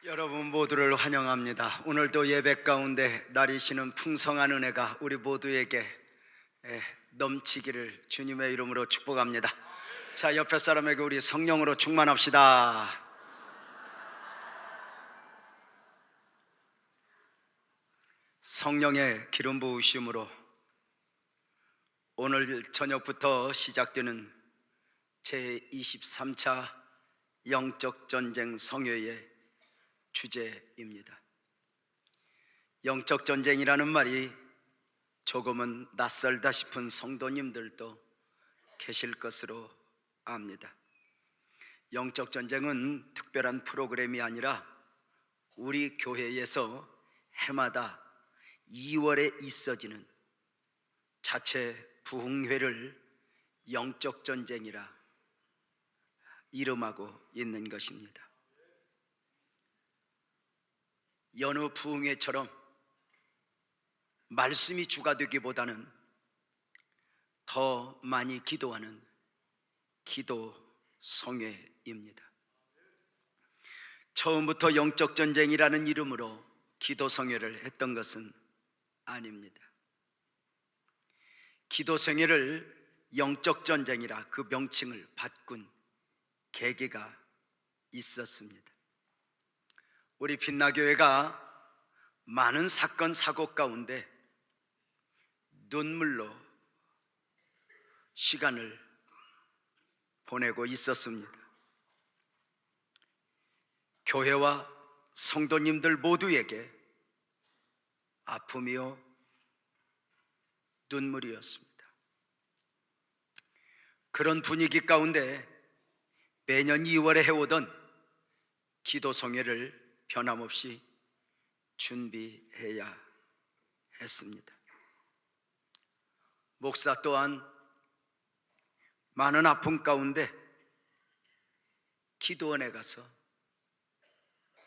여러분 모두를 환영합니다. 오늘도 예배 가운데 나리시는 풍성한 은혜가 우리 모두에게 넘치기를 주님의 이름으로 축복합니다. 자, 옆에 사람에게 우리 성령으로 충만합시다. 성령의 기름 부으심으로 오늘 저녁부터 시작되는 제23차 영적 전쟁 성회의 주제입니다. 영적 전쟁이라는 말이 조금은 낯설다 싶은 성도님들도 계실 것으로 압니다. 영적 전쟁은 특별한 프로그램이 아니라 우리 교회에서 해마다 2월에 있어지는 자체 부흥회를 영적 전쟁이라 이름하고 있는 것입니다. 여느 부흥회처럼 말씀이 주가 되기보다는 더 많이 기도하는 기도 성회입니다. 처음부터 영적 전쟁이라는 이름으로 기도 성회를 했던 것은 아닙니다. 기도 성회를 영적 전쟁이라 그 명칭을 바꾼 계기가 있었습니다. 우리 빛나교회가 많은 사건 사고 가운데 눈물로 시간을 보내고 있었습니다. 교회와 성도님들 모두에게 아픔이요 눈물이었습니다. 그런 분위기 가운데 매년 2월에 해오던 기도 성회를 변함없이 준비해야 했습니다. 목사 또한 많은 아픔 가운데 기도원에 가서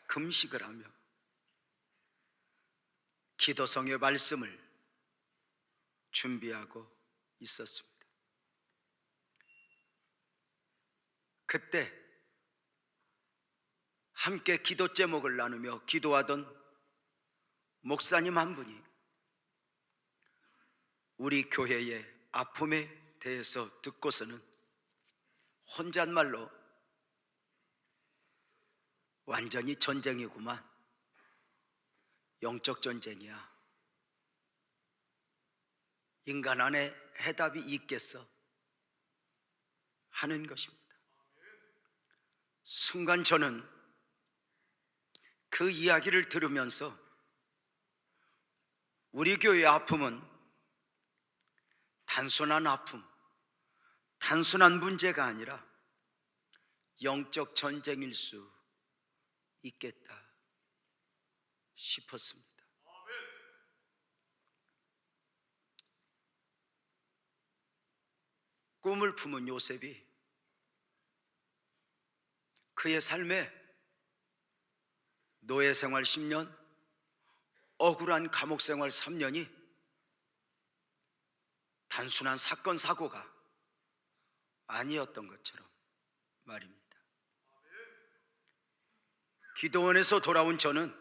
금식을 하며 기도성의 말씀을 준비하고 있었습니다. 그때 함께 기도 제목을 나누며 기도하던 목사님 한 분이 우리 교회의 아픔에 대해서 듣고서는 혼잣말로 완전히 전쟁이구만, 영적 전쟁이야, 인간 안에 해답이 있겠어 하는 것입니다. 순간 저는 그 이야기를 들으면서 우리 교회의 아픔은 단순한 아픔, 단순한 문제가 아니라 영적 전쟁일 수 있겠다 싶었습니다. 꿈을 품은 요셉이 그의 삶에 노예 생활 10년, 억울한 감옥 생활 3년이 단순한 사건 사고가 아니었던 것처럼 말입니다. 기도원에서 돌아온 저는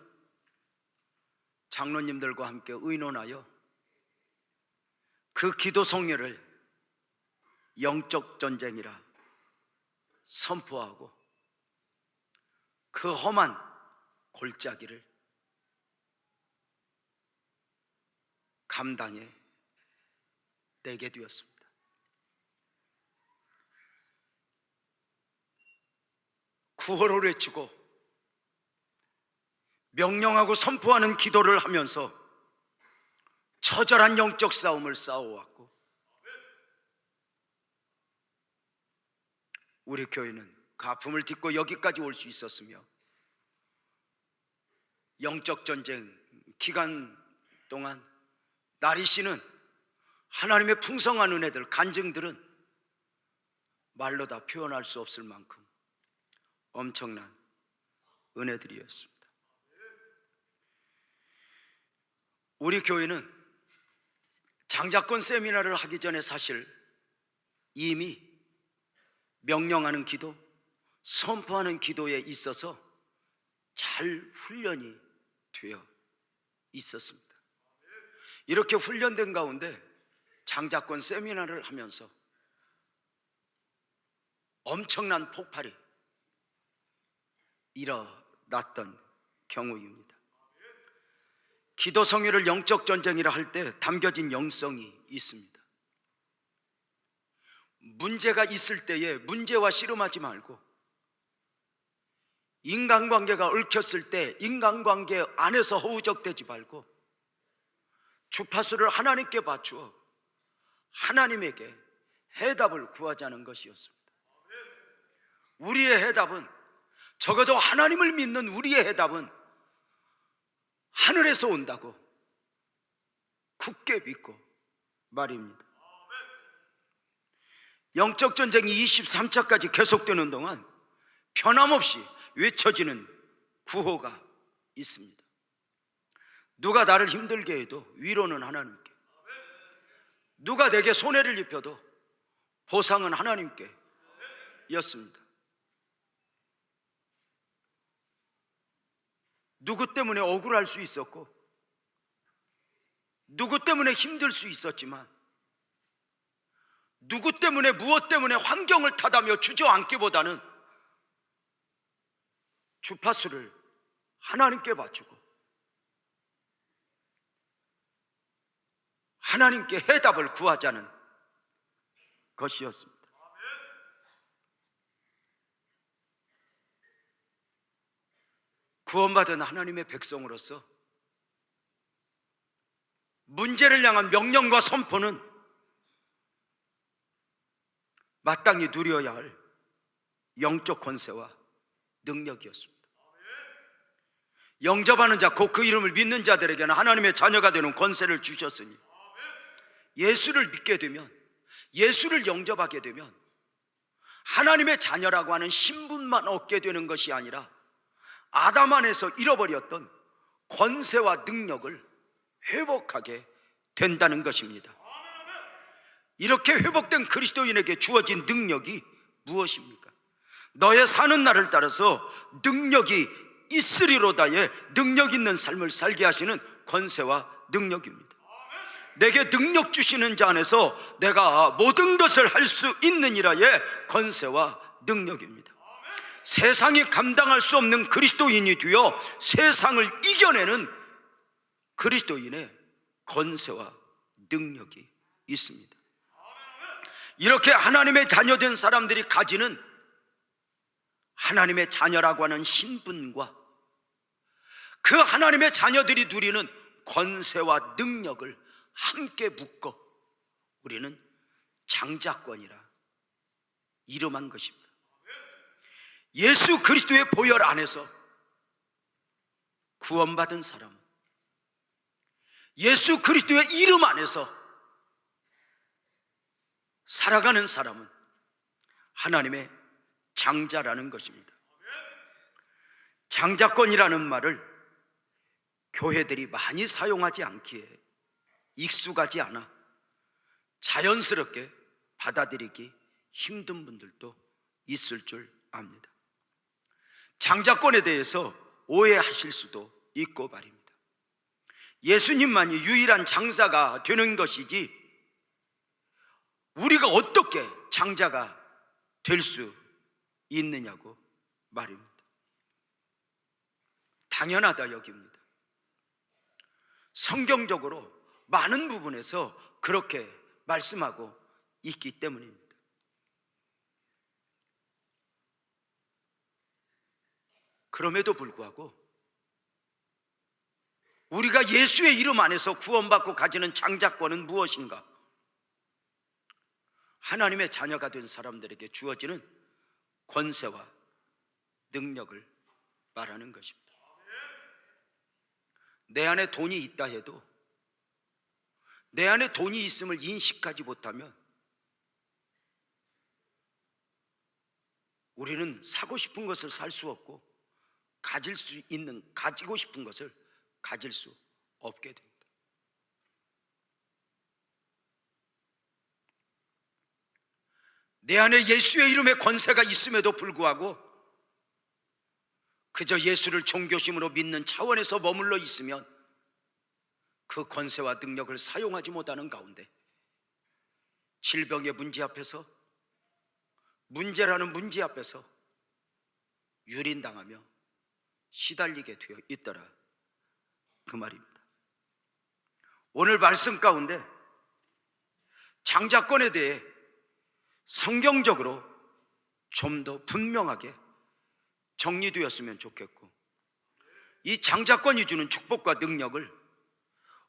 장로님들과 함께 의논하여 그 기도 성회를 영적 전쟁이라 선포하고 그 험한 골짜기를 감당해 내게 되었습니다. 구호를 외치고 명령하고 선포하는 기도를 하면서 처절한 영적 싸움을 싸워왔고 우리 교회는 그 아픔을 딛고 여기까지 올 수 있었으며 영적 전쟁 기간 동안 나리시는 하나님의 풍성한 은혜들, 간증들은 말로 다 표현할 수 없을 만큼 엄청난 은혜들이었습니다. 우리 교회는 장자권 세미나를 하기 전에 사실 이미 명령하는 기도, 선포하는 기도에 있어서 잘 훈련이 되어 있었습니다. 이렇게 훈련된 가운데 장자권 세미나를 하면서 엄청난 폭발이 일어났던 경우입니다. 기도 성회를 영적 전쟁이라 할 때 담겨진 영성이 있습니다. 문제가 있을 때에 문제와 씨름하지 말고, 인간관계가 얽혔을 때 인간관계 안에서 허우적대지 말고 주파수를 하나님께 맞추어 하나님에게 해답을 구하자는 것이었습니다. 우리의 해답은, 적어도 하나님을 믿는 우리의 해답은 하늘에서 온다고 굳게 믿고 말입니다. 영적 전쟁이 23차까지 계속되는 동안 변함없이 외쳐지는 구호가 있습니다. 누가 나를 힘들게 해도 위로는 하나님께, 누가 내게 손해를 입혀도 보상은 하나님께 였습니다. 누구 때문에 억울할 수 있었고, 누구 때문에 힘들 수 있었지만, 누구 때문에 무엇 때문에 환경을 탓하며 주저앉기보다는 주파수를 하나님께 맞추고 하나님께 해답을 구하자는 것이었습니다. 구원받은 하나님의 백성으로서 문제를 향한 명령과 선포는 마땅히 누려야 할 영적 권세와 능력이었습니다. 영접하는 자, 곧 그 이름을 믿는 자들에게는 하나님의 자녀가 되는 권세를 주셨으니, 예수를 믿게 되면, 예수를 영접하게 되면 하나님의 자녀라고 하는 신분만 얻게 되는 것이 아니라 아담 안에서 잃어버렸던 권세와 능력을 회복하게 된다는 것입니다. 이렇게 회복된 그리스도인에게 주어진 능력이 무엇입니까? 너의 사는 날을 따라서 능력이 있으리로다의 능력 있는 삶을 살게 하시는 권세와 능력입니다. 내게 능력 주시는 자 안에서 내가 모든 것을 할 수 있느니라의 권세와 능력입니다. 세상이 감당할 수 없는 그리스도인이 되어 세상을 이겨내는 그리스도인의 권세와 능력이 있습니다. 이렇게 하나님의 자녀된 사람들이 가지는 하나님의 자녀라고 하는 신분과 그 하나님의 자녀들이 누리는 권세와 능력을 함께 묶어 우리는 장자권이라 이름한 것입니다. 예수 그리스도의 보혈 안에서 구원받은 사람, 예수 그리스도의 이름 안에서 살아가는 사람은 하나님의 장자라는 것입니다. 장자권이라는 말을 교회들이 많이 사용하지 않기에 익숙하지 않아 자연스럽게 받아들이기 힘든 분들도 있을 줄 압니다. 장자권에 대해서 오해하실 수도 있고 말입니다. 예수님만이 유일한 장자가 되는 것이지 우리가 어떻게 장자가 될 수 있느냐고 말입니다. 당연하다 여깁니다. 성경적으로 많은 부분에서 그렇게 말씀하고 있기 때문입니다. 그럼에도 불구하고 우리가 예수의 이름 안에서 구원받고 가지는 장자권은 무엇인가? 하나님의 자녀가 된 사람들에게 주어지는 권세와 능력을 말하는 것입니다. 내 안에 돈이 있다 해도 내 안에 돈이 있음을 인식하지 못하면 우리는 사고 싶은 것을 살 수 없고 가지고 싶은 것을 가질 수 없게 됩니다. 내 안에 예수의 이름의 권세가 있음에도 불구하고 그저 예수를 종교심으로 믿는 차원에서 머물러 있으면 그 권세와 능력을 사용하지 못하는 가운데 질병의 문제 앞에서, 문제라는 문제 앞에서 유린당하며 시달리게 되어 있더라, 그 말입니다. 오늘 말씀 가운데 장자권에 대해 성경적으로 좀 더 분명하게 정리되었으면 좋겠고, 이 장자권이 주는 축복과 능력을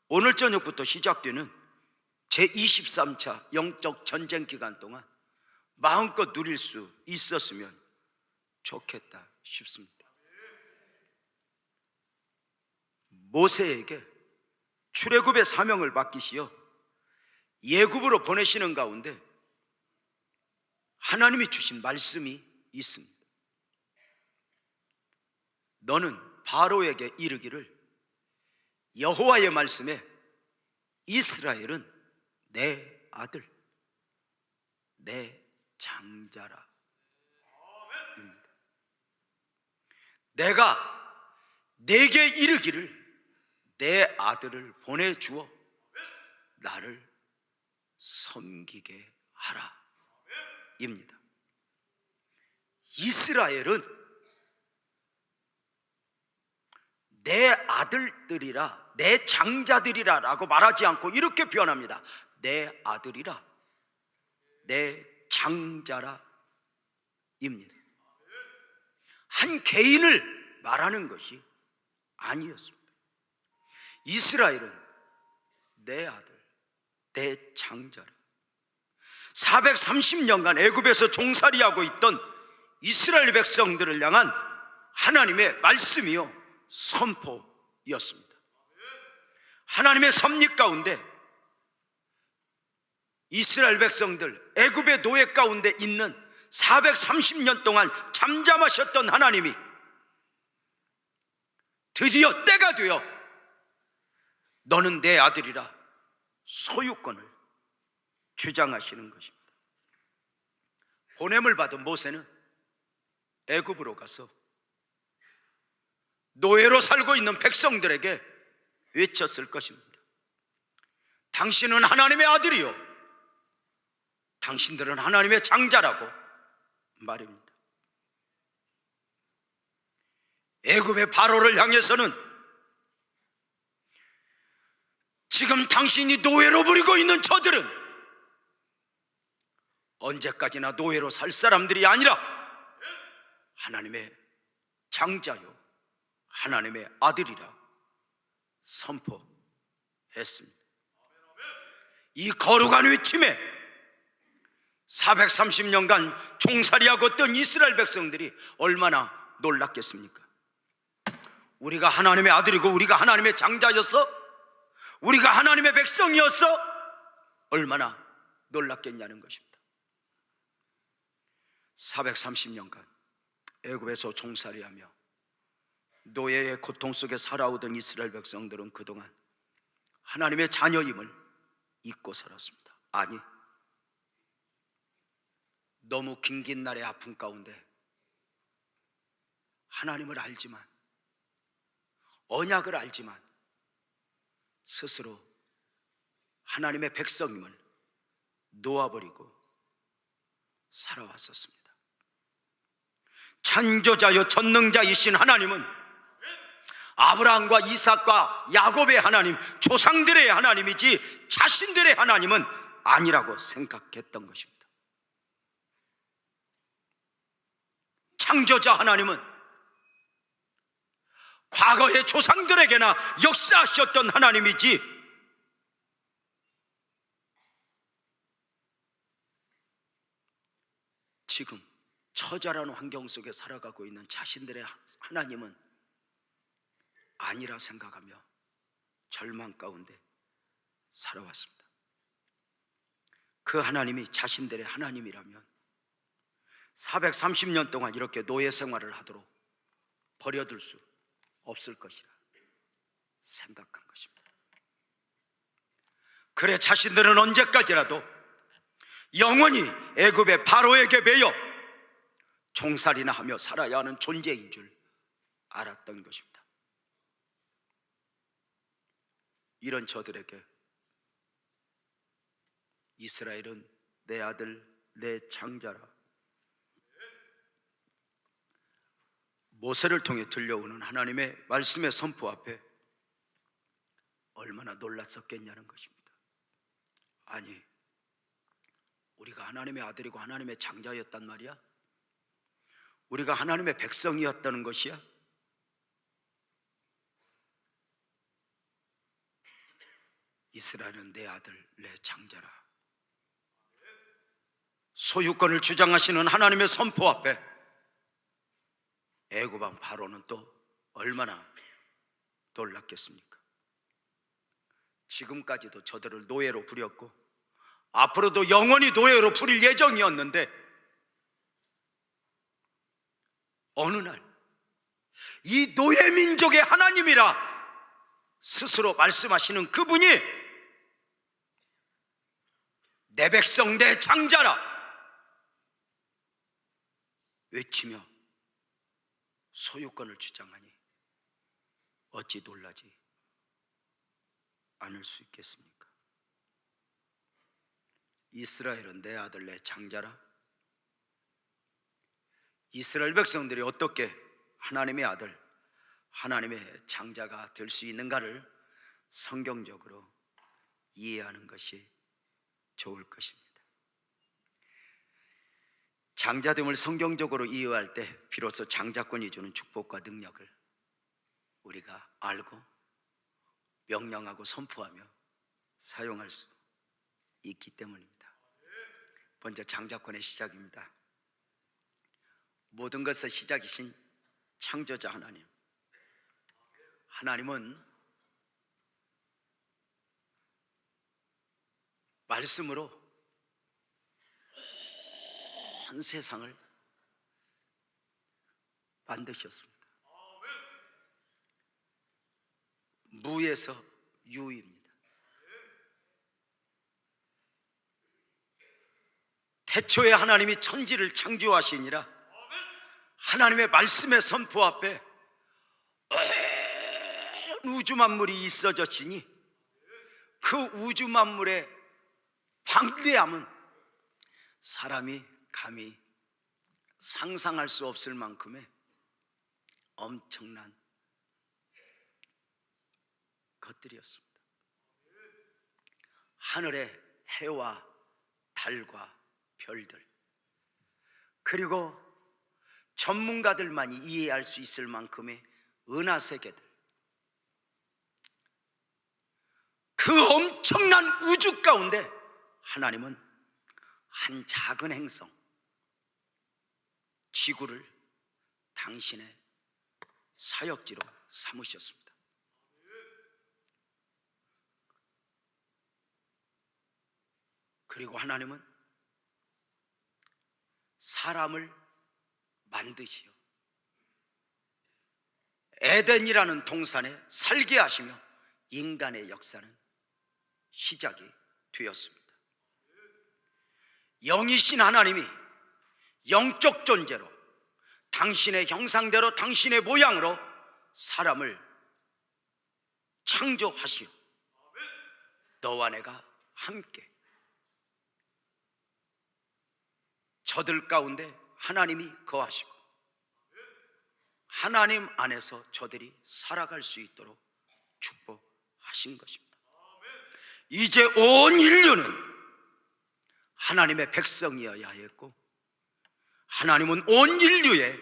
오늘 저녁부터 시작되는 제23차 영적 전쟁 기간 동안 마음껏 누릴 수 있었으면 좋겠다 싶습니다. 모세에게 출애굽의 사명을 맡기시어 예굽으로 보내시는 가운데 하나님이 주신 말씀이 있습니다. 너는 바로에게 이르기를 여호와의 말씀에 이스라엘은 내 아들, 내 장자라 입니다. 내가 내게 이르기를 내 아들을 보내주어 나를 섬기게 하라 입니다. 이스라엘은 내 아들들이라, 내 장자들이라 라고 말하지 않고 이렇게 표현합니다. 내 아들이라, 내 장자라 입니다. 한 개인을 말하는 것이 아니었습니다. 이스라엘은 내 아들, 내 장자라. 430년간 애굽에서 종살이하고 있던 이스라엘 백성들을 향한 하나님의 말씀이요 선포였습니다. 하나님의 섭리 가운데 이스라엘 백성들 애굽의 노예 가운데 있는 430년 동안 잠잠하셨던 하나님이 드디어 때가 되어 너는 내 아들이라 소유권을 주장하시는 것입니다. 보냄을 받은 모세는 애굽으로 가서 노예로 살고 있는 백성들에게 외쳤을 것입니다. 당신은 하나님의 아들이요, 당신들은 하나님의 장자라고 말입니다. 애굽의 바로를 향해서는 지금 당신이 노예로 부리고 있는 저들은 언제까지나 노예로 살 사람들이 아니라 하나님의 장자요 하나님의 아들이라 선포했습니다. 이 거룩한 외침에 430년간 종살이하고 있던 이스라엘 백성들이 얼마나 놀랐겠습니까? 우리가 하나님의 아들이고 우리가 하나님의 장자였어? 우리가 하나님의 백성이었어? 얼마나 놀랐겠냐는 것입니다. 430년간 애굽에서 종살이하며 노예의 고통 속에 살아오던 이스라엘 백성들은 그동안 하나님의 자녀임을 잊고 살았습니다. 아니, 너무 긴긴 날의 아픔 가운데 하나님을 알지만, 언약을 알지만 스스로 하나님의 백성임을 놓아버리고 살아왔었습니다. 창조자여 전능자이신 하나님은 아브라함과 이삭과 야곱의 하나님, 조상들의 하나님이지 자신들의 하나님은 아니라고 생각했던 것입니다. 창조자 하나님은 과거의 조상들에게나 역사하셨던 하나님이지 지금 처절한 환경 속에 살아가고 있는 자신들의 하나님은 아니라 생각하며 절망 가운데 살아왔습니다. 그 하나님이 자신들의 하나님이라면 430년 동안 이렇게 노예 생활을 하도록 버려둘 수 없을 것이라 생각한 것입니다. 그래 자신들은 언제까지라도 영원히 애굽의 바로에게 매여 종살이나 하며 살아야 하는 존재인 줄 알았던 것입니다. 이런 저들에게 이스라엘은 내 아들, 내 장자라, 모세를 통해 들려오는 하나님의 말씀의 선포 앞에 얼마나 놀랐었겠냐는 것입니다. 아니, 우리가 하나님의 아들이고 하나님의 장자였단 말이야? 우리가 하나님의 백성이었다는 것이야? 이스라엘은 내 아들, 내 장자라. 소유권을 주장하시는 하나님의 선포 앞에 애굽 왕 바로는 또 얼마나 놀랐겠습니까? 지금까지도 저들을 노예로 부렸고 앞으로도 영원히 노예로 부릴 예정이었는데, 어느 날 이 노예 민족의 하나님이라 스스로 말씀하시는 그분이 내 백성, 내 장자라 외치며 소유권을 주장하니 어찌 놀라지 않을 수 있겠습니까? 이스라엘은 내 아들, 내 장자라. 이스라엘 백성들이 어떻게 하나님의 아들, 하나님의 장자가 될 수 있는가를 성경적으로 이해하는 것이 좋을 것입니다. 장자됨을 성경적으로 이해할 때 비로소 장자권이 주는 축복과 능력을 우리가 알고 명령하고 선포하며 사용할 수 있기 때문입니다. 먼저 장자권의 시작입니다. 모든 것의 시작이신 창조자 하나님, 하나님은 말씀으로 온 세상을 만드셨습니다. 무에서 유입니다. 태초에 하나님이 천지를 창조하시니라 하나님의 말씀의 선포 앞에 우주 만물이 있어졌으니 그 우주 만물의 방대함은 사람이 감히 상상할 수 없을 만큼의 엄청난 것들이었습니다. 하늘의 해와 달과 별들, 그리고 전문가들만이 이해할 수 있을 만큼의 은하세계들, 그 엄청난 우주 가운데 하나님은 한 작은 행성 지구를 당신의 사역지로 삼으셨습니다. 그리고 하나님은 사람을 만드시어 에덴이라는 동산에 살게 하시며 인간의 역사는 시작이 되었습니다. 영이신 하나님이 영적 존재로 당신의 형상대로 당신의 모양으로 사람을 창조하시어 너와 내가 함께 저들 가운데 하나님이 거하시고 하나님 안에서 저들이 살아갈 수 있도록 축복하신 것입니다. 이제 온 인류는 하나님의 백성이어야 했고 하나님은 온 인류의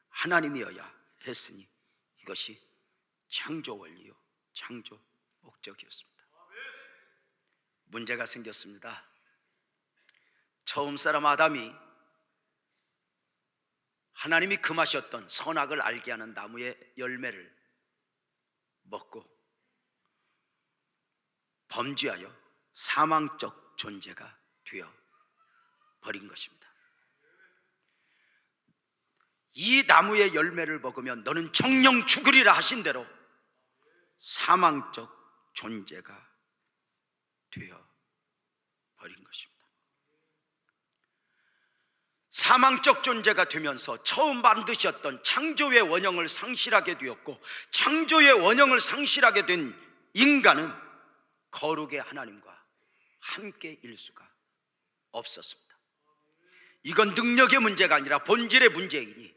하나님이어야 했으니 이것이 창조 원리요 창조 목적이었습니다. 문제가 생겼습니다. 처음 사람 아담이 하나님이 금하셨던 선악을 알게 하는 나무의 열매를 먹고 범죄하여 사망적 존재가 되어 버린 것입니다. 이 나무의 열매를 먹으면 너는 정령 죽으리라 하신 대로 사망적 존재가 되어 버린 것입니다. 사망적 존재가 되면서 처음 만드셨던 창조의 원형을 상실하게 되었고, 창조의 원형을 상실하게 된 인간은 거룩의 하나님과 함께 일 수가 없었습니다. 이건 능력의 문제가 아니라 본질의 문제이니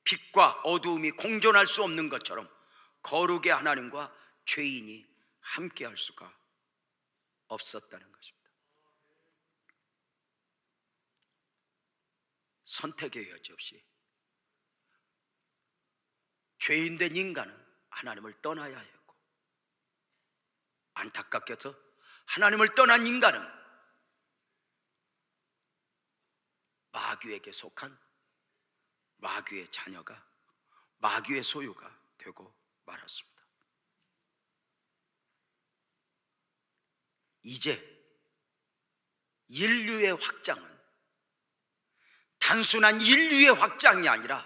빛과 어두움이 공존할 수 없는 것처럼 거룩의 하나님과 죄인이 함께 할 수가 없었다는 것입니다. 선택의 여지 없이 죄인된 인간은 하나님을 떠나야 했고, 안타깝게도 하나님을 떠난 인간은 마귀에게 속한 마귀의 자녀가, 마귀의 소유가 되고 말았습니다. 이제 인류의 확장은 단순한 인류의 확장이 아니라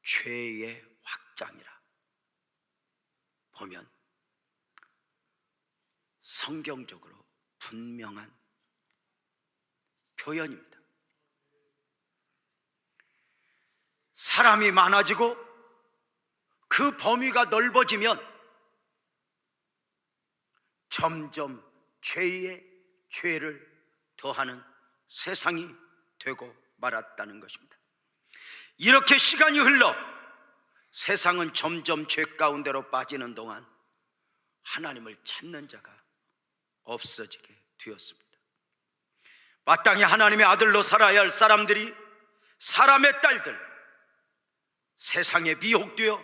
죄의 확장이라 보면 성경적으로 분명한 표현입니다. 사람이 많아지고 그 범위가 넓어지면 점점 죄의 죄를 더하는 세상이 되고 말았다는 것입니다. 이렇게 시간이 흘러 세상은 점점 죄 가운데로 빠지는 동안 하나님을 찾는 자가 없어지게 되었습니다. 마땅히 하나님의 아들로 살아야 할 사람들이, 사람의 딸들, 세상에 미혹되어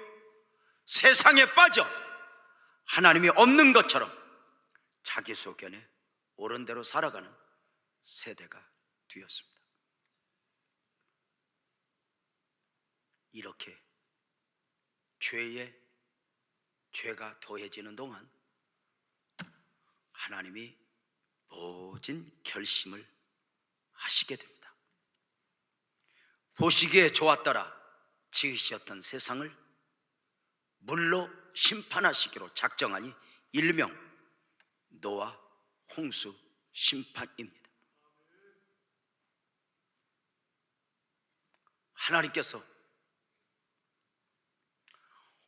세상에 빠져 하나님이 없는 것처럼 자기 소견에 옳은 대로 살아가는 세대가 되었습니다. 이렇게 죄가 더해지는 동안 하나님이 모진 결심을 하시게 됩니다. 보시기에 좋았더라 지으셨던 세상을 물로 심판하시기로 작정하니 일명 노아 홍수 심판입니다. 하나님께서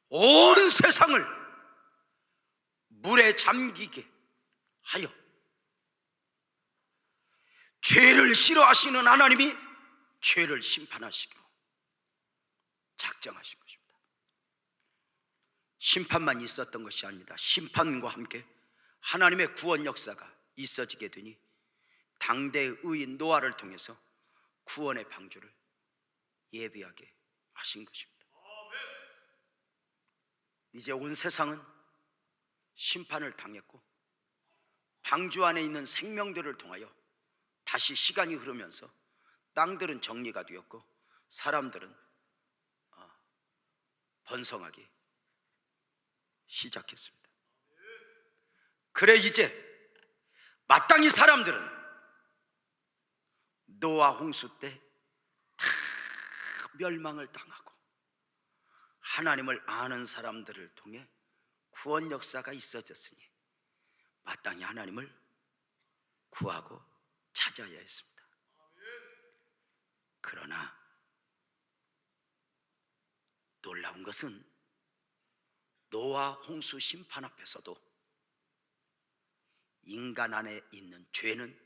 온 세상을 물에 잠기게 하여 죄를 싫어하시는 하나님이 죄를 심판하시기로 작정하신 것입니다. 심판만 있었던 것이 아니라 심판과 함께 하나님의 구원 역사가 있어지게 되니 당대의 의인 노아를 통해서 구원의 방주를 예비하게 하신 것입니다. 이제 온 세상은 심판을 당했고 방주 안에 있는 생명들을 통하여 다시 시간이 흐르면서 땅들은 정리가 되었고 사람들은 번성하기 시작했습니다. 그래 이제 마땅히 사람들은 노아 홍수 때 다 멸망을 당하고 하나님을 아는 사람들을 통해 구원 역사가 있어졌으니 마땅히 하나님을 구하고 찾아야 했습니다. 그러나 놀라운 것은 노아 홍수 심판 앞에서도 인간 안에 있는 죄는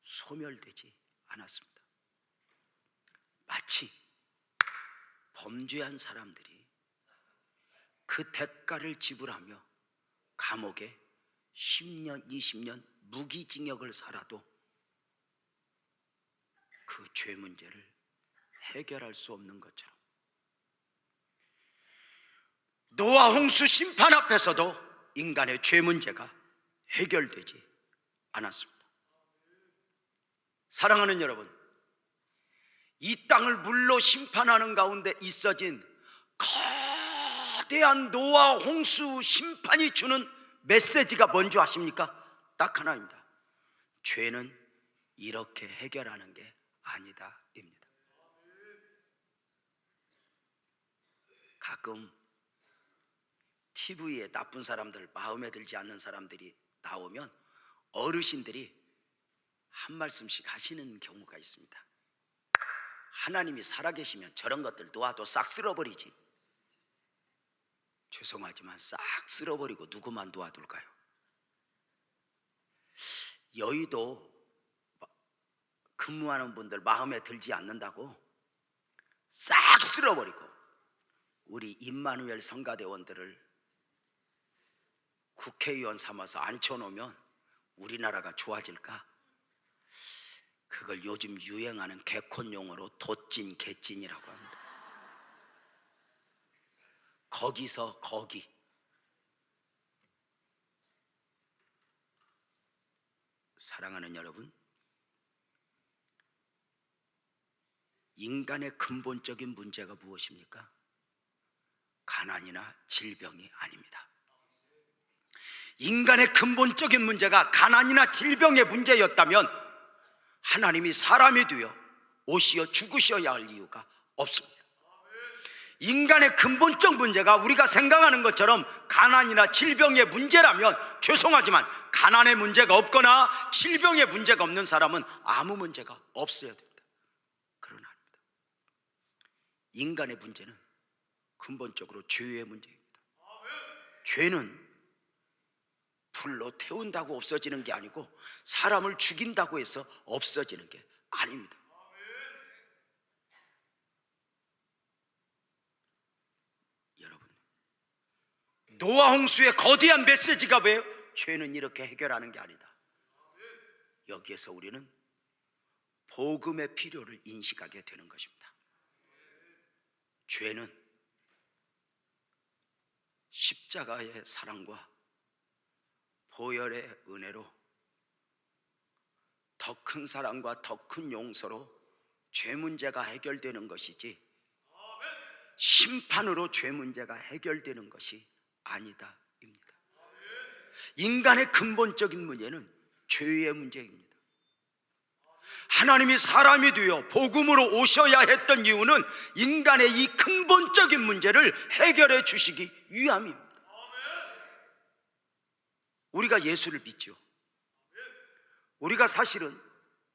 소멸되지 않았습니다. 마치 범죄한 사람들이 그 대가를 지불하며 감옥에 10년, 20년 무기징역을 살아도 그 죄 문제를 해결할 수 없는 것처럼 노아 홍수 심판 앞에서도 인간의 죄 문제가 해결되지 않았습니다. 사랑하는 여러분, 이 땅을 물로 심판하는 가운데 있어진 거대한 노아 홍수 심판이 주는 메시지가 뭔지 아십니까? 딱 하나입니다. 죄는 이렇게 해결하는 게 아니다 입니다. 가끔 TV에 나쁜 사람들, 마음에 들지 않는 사람들이 나오면 어르신들이 한 말씀씩 하시는 경우가 있습니다. 하나님이 살아계시면 저런 것들 놓아도 싹 쓸어버리지. 죄송하지만 싹 쓸어버리고 누구만 놓아둘까요? 여의도 근무하는 분들 마음에 들지 않는다고 싹 쓸어버리고 우리 임마누엘 성가대원들을 국회의원 삼아서 앉혀놓으면 우리나라가 좋아질까? 그걸 요즘 유행하는 개콘 용어로 돛진 개찐이라고 합니다. 거기서 거기. 사랑하는 여러분, 인간의 근본적인 문제가 무엇입니까? 가난이나 질병이 아닙니다. 인간의 근본적인 문제가 가난이나 질병의 문제였다면 하나님이 사람이 되어 오시어 죽으셔야 할 이유가 없습니다. 인간의 근본적 문제가 우리가 생각하는 것처럼 가난이나 질병의 문제라면 죄송하지만 가난의 문제가 없거나 질병의 문제가 없는 사람은 아무 문제가 없어야 됩니다. 그러나 아닙니다. 인간의 문제는 근본적으로 죄의 문제입니다. 죄는 불로 태운다고 없어지는 게 아니고 사람을 죽인다고 해서 없어지는 게 아닙니다. 여러분, 노아 홍수의 거대한 메시지가 왜요? 죄는 이렇게 해결하는 게 아니다. 여기에서 우리는 복음의 필요를 인식하게 되는 것입니다. 죄는 십자가의 사랑과 보혈의 은혜로 더 큰 사랑과 더 큰 용서로 죄 문제가 해결되는 것이지 심판으로 죄 문제가 해결되는 것이 아니다입니다. 인간의 근본적인 문제는 죄의 문제입니다. 하나님이 사람이 되어 복음으로 오셔야 했던 이유는 인간의 이 근본적인 문제를 해결해 주시기 위함입니다. 우리가 예수를 믿죠. 우리가 사실은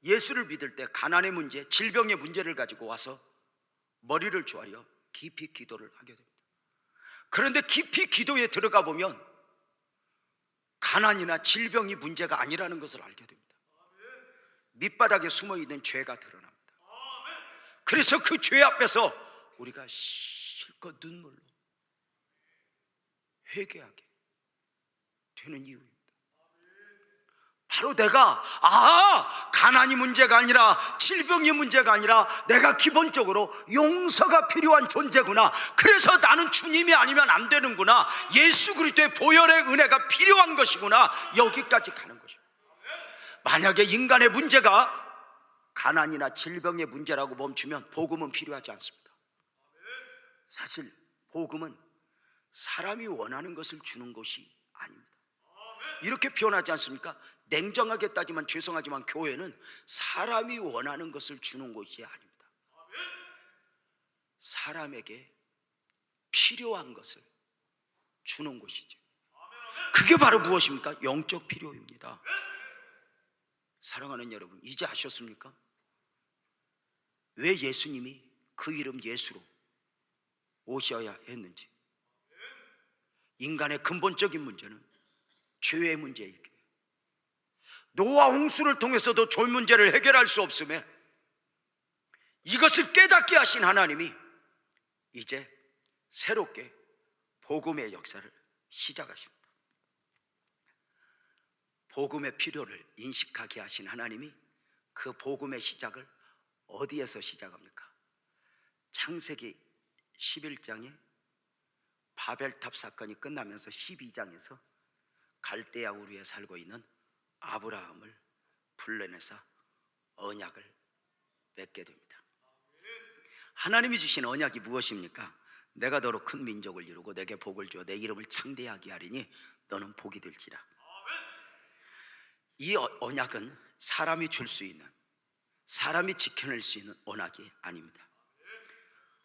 예수를 믿을 때 가난의 문제, 질병의 문제를 가지고 와서 머리를 조아려 깊이 기도를 하게 됩니다. 그런데 깊이 기도에 들어가 보면 가난이나 질병이 문제가 아니라는 것을 알게 됩니다. 밑바닥에 숨어있는 죄가 드러납니다. 그래서 그 죄 앞에서 우리가 실컷 눈물로 회개하게 되는 이유입니다. 바로 내가 가난이 문제가 아니라 질병이 문제가 아니라 내가 기본적으로 용서가 필요한 존재구나. 그래서 나는 주님이 아니면 안 되는구나. 예수 그리스도의 보혈의 은혜가 필요한 것이구나. 여기까지 가는 것입니다. 만약에 인간의 문제가 가난이나 질병의 문제라고 멈추면 복음은 필요하지 않습니다. 사실 복음은 사람이 원하는 것을 주는 것이 아닙니다. 이렇게 표현하지 않습니까? 냉정하게 따지면 죄송하지만 교회는 사람이 원하는 것을 주는 것이 아닙니다. 사람에게 필요한 것을 주는 것이죠. 그게 바로 무엇입니까? 영적 필요입니다. 사랑하는 여러분, 이제 아셨습니까? 왜 예수님이 그 이름 예수로 오셔야 했는지. 인간의 근본적인 문제는 죄의 문제이기에 노아 홍수를 통해서도 죄 문제를 해결할 수 없음에 이것을 깨닫게 하신 하나님이 이제 새롭게 복음의 역사를 시작하십니다. 복음의 필요를 인식하게 하신 하나님이 그 복음의 시작을 어디에서 시작합니까? 창세기 11장에 바벨탑 사건이 끝나면서 12장에서 갈대아 우르에 살고 있는 아브라함을 불러내서 언약을 맺게 됩니다. 하나님이 주신 언약이 무엇입니까? 내가 너로 큰 민족을 이루고 내게 복을 주어 내 이름을 창대하게 하리니 너는 복이 될지라. 이 언약은 사람이 줄 수 있는, 사람이 지켜낼 수 있는 언약이 아닙니다.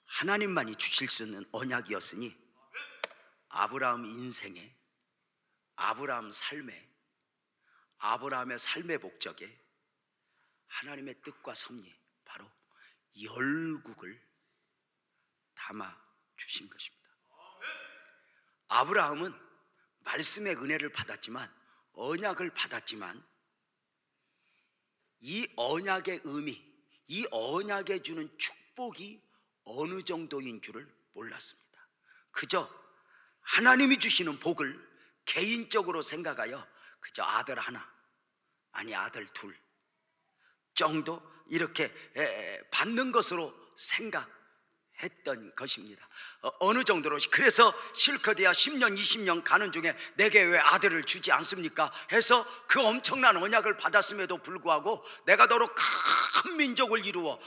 하나님만이 주실 수 있는 언약이었으니 아브라함 인생에, 아브라함 삶에, 아브라함의 삶의 목적에 하나님의 뜻과 섭리, 바로 열국을 담아 주신 것입니다. 아브라함은 말씀의 은혜를 받았지만, 언약을 받았지만, 이 언약의 의미, 이 언약에 주는 축복이 어느 정도인 줄을 몰랐습니다. 그저 하나님이 주시는 복을 개인적으로 생각하여 그저 아들 하나, 아니 아들 둘 정도 이렇게 받는 것으로 생각했던 것입니다. 어느 정도로, 그래서 실컷해야 10년 20년 가는 중에 내게 왜 아들을 주지 않습니까 해서 그 엄청난 언약을 받았음에도 불구하고 내가 너로 큰 민족을 이루어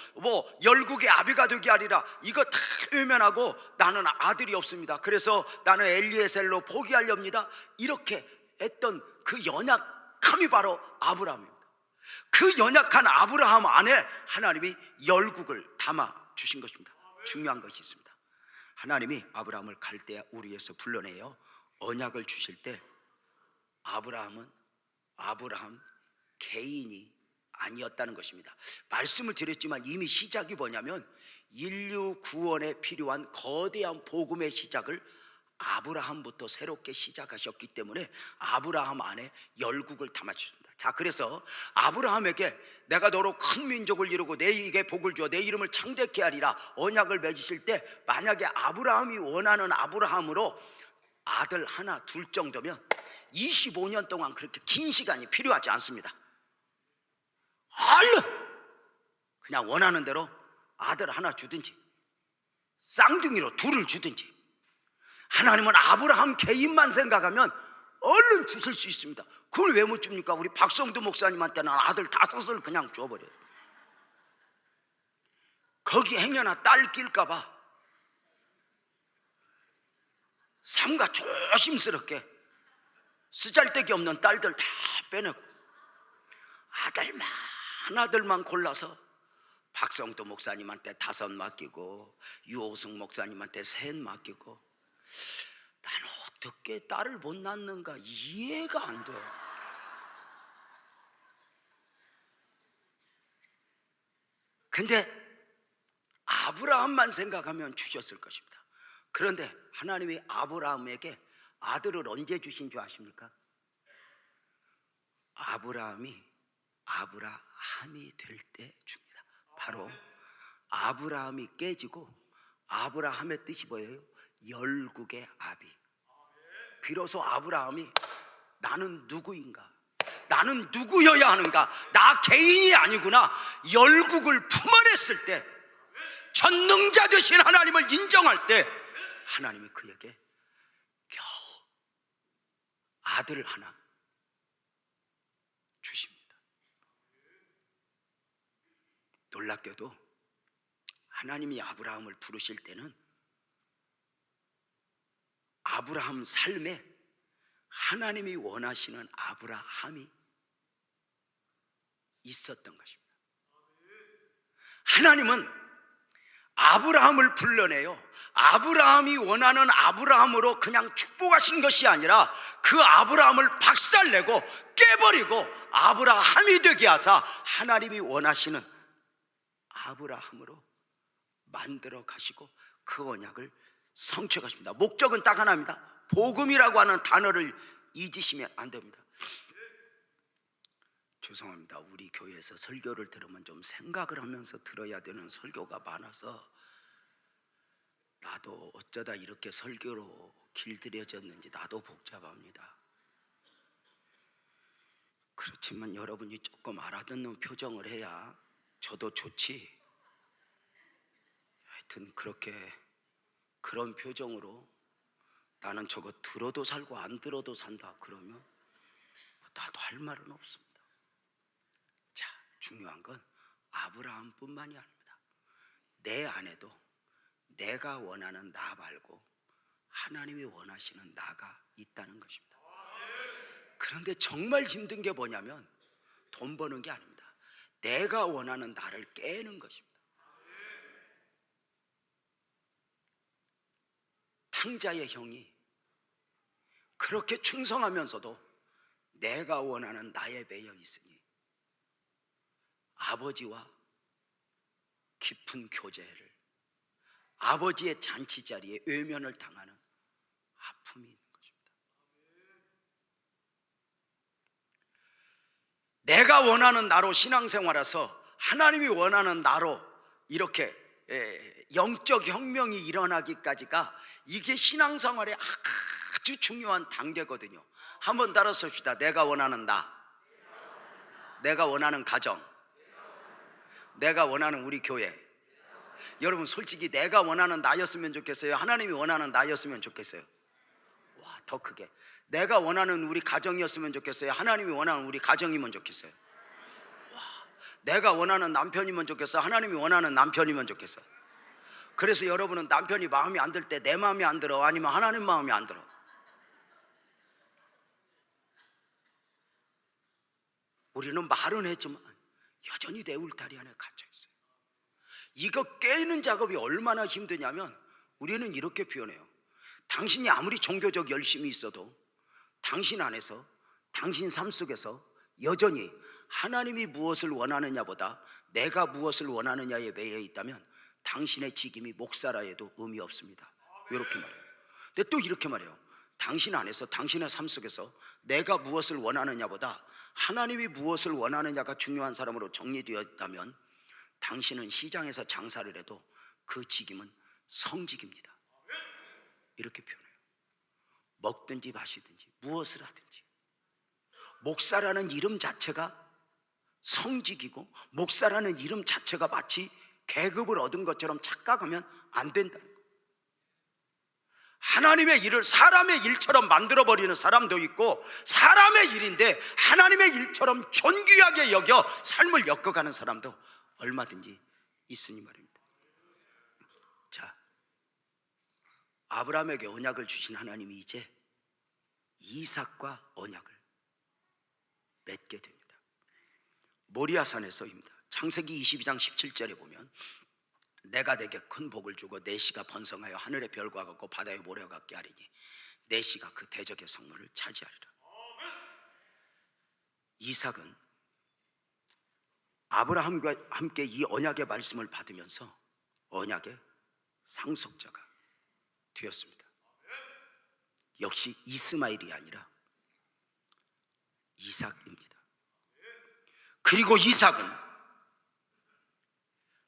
열국의 아비가 되게 하리라, 이거 다 외면하고 나는 아들이 없습니다, 그래서 나는 엘리에셀로 포기하렵니다, 이렇게 했던 그 연약함이 바로 아브라함입니다. 그 연약한 아브라함 안에 하나님이 열국을 담아 주신 것입니다. 중요한 것이 있습니다. 하나님이 아브라함을 갈대아 우르에서 불러내어 언약을 주실 때 아브라함은 아브라함 개인이 아니었다는 것입니다. 말씀을 드렸지만 이미 시작이 뭐냐면 인류 구원에 필요한 거대한 복음의 시작을 아브라함부터 새롭게 시작하셨기 때문에 아브라함 안에 열국을 담아주십니다. 자, 그래서 아브라함에게 내가 너로 큰 민족을 이루고 내게 복을 주어 내 이름을 창대케 하리라 언약을 맺으실 때, 만약에 아브라함이 원하는 아브라함으로 아들 하나 둘 정도면 25년 동안 그렇게 긴 시간이 필요하지 않습니다. 얼른 그냥 원하는 대로 아들 하나 주든지 쌍둥이로 둘을 주든지, 하나님은 아브라함 개인만 생각하면 얼른 주실 수 있습니다. 그걸 왜 못 줍니까? 우리 박성두 목사님한테는 아들 5을 그냥 줘버려요. 거기 행여나 딸 낄까봐 삼가 조심스럽게 쓰잘데기 없는 딸들 다 빼내고 아들만 골라서 박성두 목사님한테 5 맡기고 유호승 목사님한테 3 맡기고, 나는 어떻게 딸을 못 낳는가 이해가 안 돼요. 근데 아브라함만 생각하면 주셨을 것입니다. 그런데 하나님이 아브라함에게 아들을 언제 주신 줄 아십니까? 아브라함이 될 때 줍니다. 바로 아브라함이 깨지고, 아브라함의 뜻이 뭐예요? 열국의 아비. 비로소 아브라함이 나는 누구인가, 나는 누구여야 하는가, 나 개인이 아니구나, 열국을 품어냈을 때, 전능자 되신 하나님을 인정할 때 하나님이 그에게 겨우 아들 하나 주십니다. 놀랍게도 하나님이 아브라함을 부르실 때는 아브라함 삶에 하나님이 원하시는 아브라함이 있었던 것입니다. 하나님은 아브라함을 불러내요 아브라함이 원하는 아브라함으로 그냥 축복하신 것이 아니라 그 아브라함을 박살내고 깨버리고 아브라함이 되게 하사 하나님이 원하시는 아브라함으로 만들어 가시고 그 언약을 성취해 가십니다. 목적은 딱 하나입니다. 복음이라고 하는 단어를 잊으시면 안 됩니다. 죄송합니다. 우리 교회에서 설교를 들으면 좀 생각을 하면서 들어야 되는 설교가 많아서 나도 어쩌다 이렇게 설교로 길들여졌는지 나도 복잡합니다. 그렇지만 여러분이 조금 알아듣는 표정을 해야 저도 좋지. 하여튼 그런 표정으로 나는 저거 들어도 살고 안 들어도 산다 그러면 나도 할 말은 없습니다. 자, 중요한 건 아브라함뿐만이 아닙니다. 내 안에도 내가 원하는 나 말고 하나님이 원하시는 나가 있다는 것입니다. 그런데 정말 힘든 게 뭐냐면 돈 버는 게 아닙니다. 내가 원하는 나를 깨는 것입니다. 탕자의 형이 그렇게 충성하면서도 내가 원하는 나에 매여 있으니 아버지와 깊은 교제를, 아버지의 잔치 자리에 외면을 당하는 아픔이 있는 것입니다. 내가 원하는 나로 신앙생활에서 하나님이 원하는 나로 이렇게 영적 혁명이 일어나기까지가 이게 신앙생활의 아주 중요한 단계거든요. 한번 따라서 봅시다. 내가 원하는 나, 내가 원하는 가정, 내가 원하는 우리 교회. 여러분 솔직히 내가 원하는 나였으면 좋겠어요? 하나님이 원하는 나였으면 좋겠어요? 와, 더 크게 내가 원하는 우리 가정이었으면 좋겠어요? 하나님이 원하는 우리 가정이면 좋겠어요? 와, 내가 원하는 남편이면 좋겠어요? 하나님이 원하는 남편이면 좋겠어요? 그래서 여러분은 남편이 마음에 안 들 때 내 마음에 안 들어? 아니면 하나님 마음에 안 들어? 우리는 말은 했지만 여전히 내 울타리 안에 갇혀있어요. 이거 깨는 작업이 얼마나 힘드냐면 우리는 이렇게 표현해요. 당신이 아무리 종교적 열심이 있어도 당신 안에서, 당신 삶 속에서 여전히 하나님이 무엇을 원하느냐보다 내가 무엇을 원하느냐에 매여 있다면 당신의 직임이 목사라 해도 의미 없습니다. 이렇게 말해요. 근데 또 이렇게 말해요. 당신 안에서, 당신의 삶 속에서 내가 무엇을 원하느냐보다 하나님이 무엇을 원하느냐가 중요한 사람으로 정리되어 있다면 당신은 시장에서 장사를 해도 그 직임은 성직입니다. 이렇게 표현해요. 먹든지 마시든지 무엇을 하든지 목사라는 이름 자체가 성직이고, 목사라는 이름 자체가 마치 계급을 얻은 것처럼 착각하면 안 된다는 거예요. 하나님의 일을 사람의 일처럼 만들어버리는 사람도 있고, 사람의 일인데 하나님의 일처럼 존귀하게 여겨 삶을 엮어가는 사람도 얼마든지 있으니 말입니다. 자, 아브라함에게 언약을 주신 하나님이 이제 이삭과 언약을 맺게 됩니다. 모리아산에서입니다. 창세기 22장 17절에 보면 내가 내게 큰 복을 주고 내 씨가 번성하여 하늘의 별과 같고 바다의 모래와 같게 하리니 내 씨가 그 대적의 성문을 차지하리라. 이삭은 아브라함과 함께 이 언약의 말씀을 받으면서 언약의 상속자가 되었습니다. 역시 이스마엘이 아니라 이삭입니다. 그리고 이삭은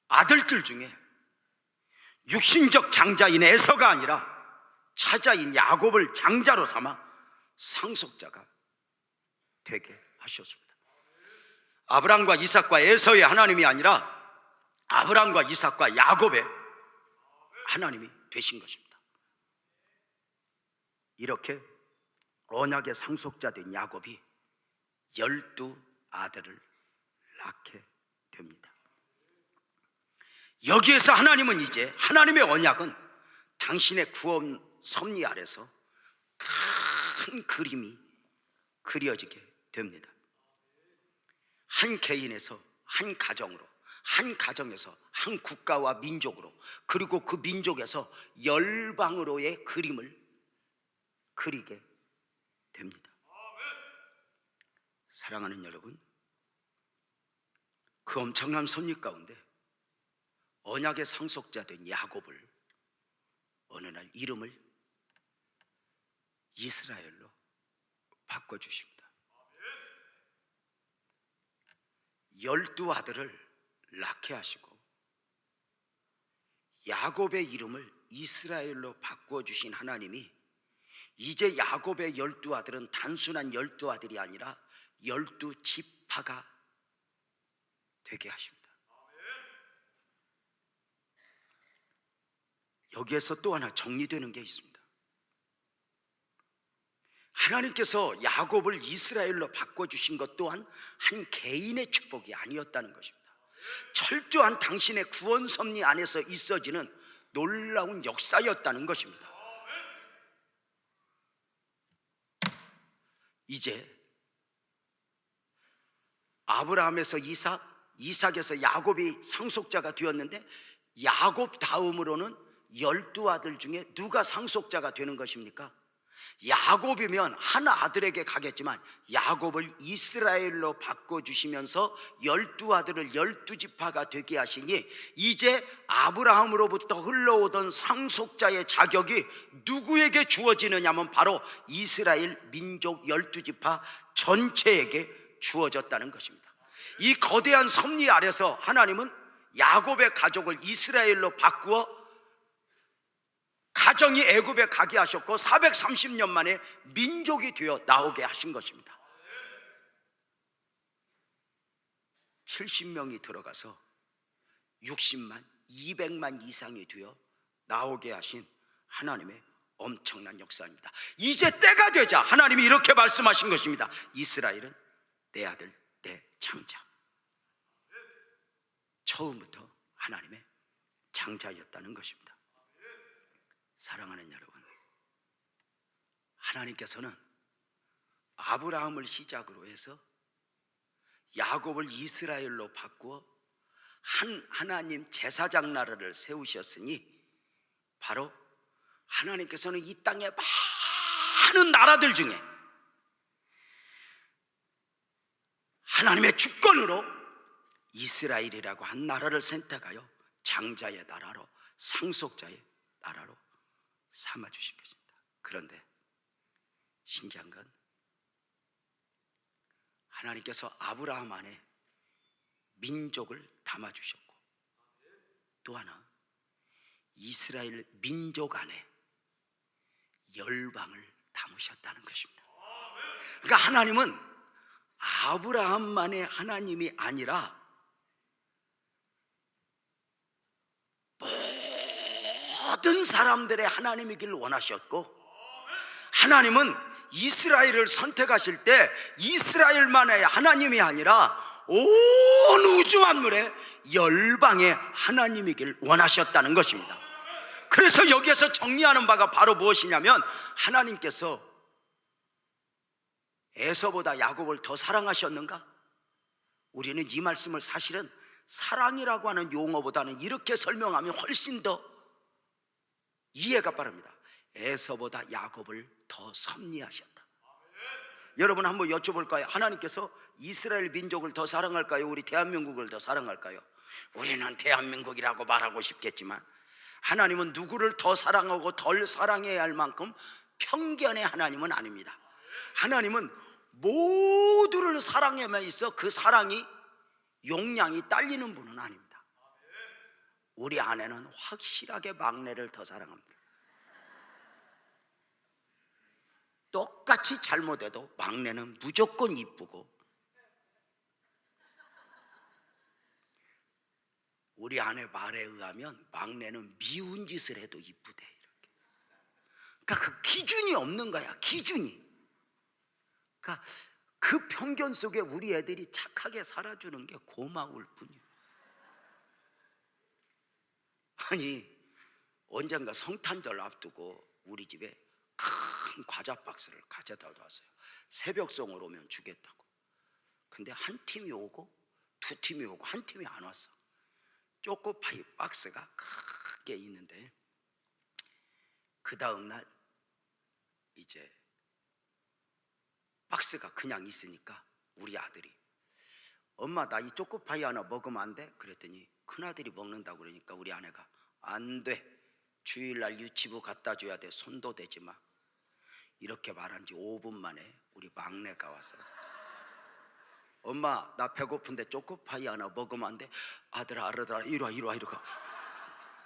아들들 중에 육신적 장자인 에서가 아니라 차자인 야곱을 장자로 삼아 상속자가 되게 하셨습니다. 아브람과 이삭과 에서의 하나님이 아니라 아브람과 이삭과 야곱의 하나님이 되신 것입니다. 이렇게 언약의 상속자 된 야곱이 12 아들을 낳게 됩니다. 여기에서 하나님은 이제, 하나님의 언약은 당신의 구원 섭리 아래서 큰 그림이 그려지게 됩니다. 한 개인에서, 한 가정으로, 한 가정에서 한 국가와 민족으로, 그리고 그 민족에서 열방으로의 그림을 그리게 됩니다. 사랑하는 여러분, 그 엄청난 섭리 가운데 언약의 상속자 된 야곱을 어느 날 이름을 이스라엘로 바꿔주십니다. 12 아들을 낳게 하시고 야곱의 이름을 이스라엘로 바꿔주신 하나님이 이제 야곱의 12 아들은 단순한 12 아들이 아니라 12 지파가 되게 하십니다. 여기에서 또 하나 정리되는 게 있습니다. 하나님께서 야곱을 이스라엘로 바꿔주신 것 또한 한 개인의 축복이 아니었다는 것입니다. 철저한 당신의 구원 섭리 안에서 있어지는 놀라운 역사였다는 것입니다. 이제 아브라함에서 이삭, 이삭에서 야곱이 상속자가 되었는데 야곱 다음으로는 12 아들 중에 누가 상속자가 되는 것입니까? 야곱이면 한 아들에게 가겠지만 야곱을 이스라엘로 바꿔주시면서 12아들을 12지파가 되게 하시니 이제 아브라함으로부터 흘러오던 상속자의 자격이 누구에게 주어지느냐 하면 바로 이스라엘 민족 12지파 전체에게 주어졌다는 것입니다. 이 거대한 섭리 아래서 하나님은 야곱의 가족을 이스라엘로 바꾸어 가정이 애굽에 가게 하셨고 430년 만에 민족이 되어 나오게 하신 것입니다. 70명이 들어가서 60만, 200만 이상이 되어 나오게 하신 하나님의 엄청난 역사입니다. 이제 때가 되자 하나님이 이렇게 말씀하신 것입니다. 이스라엘은 내 아들, 내 장자. 처음부터 하나님의 장자였다는 것입니다. 사랑하는 여러분, 하나님께서는 아브라함을 시작으로 해서 야곱을 이스라엘로 바꾸어 한 하나님 제사장 나라를 세우셨으니 바로 하나님께서는 이 땅의 많은 나라들 중에 하나님의 주권으로 이스라엘이라고 한 나라를 선택하여 장자의 나라로, 상속자의 나라로 삼아주신 것입니다. 그런데 신기한 건 하나님께서 아브라함 안에 민족을 담아주셨고 또 하나 이스라엘 민족 안에 열방을 담으셨다는 것입니다. 그러니까 하나님은 아브라함만의 하나님이 아니라 모든 사람들의 하나님이길 원하셨고 하나님은 이스라엘을 선택하실 때 이스라엘만의 하나님이 아니라 온 우주 만물의 열방의 하나님이길 원하셨다는 것입니다. 그래서 여기에서 정리하는 바가 바로 무엇이냐면 하나님께서 에서보다 야곱을 더 사랑하셨는가? 우리는 이 말씀을 사실은 사랑이라고 하는 용어보다는 이렇게 설명하면 훨씬 더 이해가 빠릅니다. 에서보다 야곱을 더 섭리하셨다. 여러분 한번 여쭤볼까요? 하나님께서 이스라엘 민족을 더 사랑할까요? 우리 대한민국을 더 사랑할까요? 우리는 대한민국이라고 말하고 싶겠지만 하나님은 누구를 더 사랑하고 덜 사랑해야 할 만큼 편견의 하나님은 아닙니다. 하나님은 모두를 사랑에만 있어 그 사랑이 용량이 딸리는 분은 아닙니다. 우리 아내는 확실하게 막내를 더 사랑합니다. 똑같이 잘못해도 막내는 무조건 이쁘고 우리 아내 말에 의하면 막내는 미운 짓을 해도 이쁘대 이렇게. 그러니까 그 기준이 없는 거야. 기준이. 그러니까 그 편견 속에 우리 애들이 착하게 살아주는 게 고마울 뿐이에요. 아니 언젠가 성탄절 앞두고 우리 집에 큰 과자 박스를 가져다 놨어요. 새벽송을 오면 주겠다고. 근데 한 팀이 오고 두 팀이 오고 한 팀이 안 왔어. 초코파이 박스가 크게 있는데 그 다음날 이제 박스가 그냥 있으니까 우리 아들이 엄마 나 이 초코파이 하나 먹으면 안 돼? 그랬더니 큰아들이 먹는다고 그러니까 우리 아내가 안 돼. 주일날 유치부 갖다 줘야 돼. 손도 대지 마. 이렇게 말한 지 5분 만에 우리 막내가 와서 엄마 나 배고픈데 초코파이 하나 먹으면 안 돼? 아들아 이리 와 이러고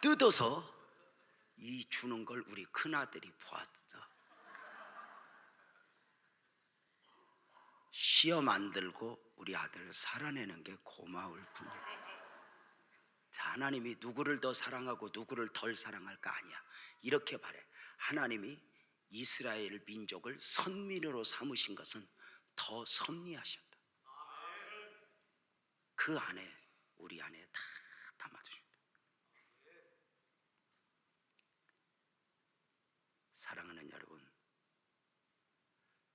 뜯어서 이 주는 걸 우리 큰아들이 보았어. 시험 안 들고 우리 아들 살아내는 게 고마울 뿐이야. 자, 하나님이 누구를 더 사랑하고 누구를 덜 사랑할까? 아니야. 이렇게 말해. 하나님이 이스라엘 민족을 선민으로 삼으신 것은 더 섭리하셨다. 그 안에 우리 안에 다 담아주십니다. 사랑하는 여러분,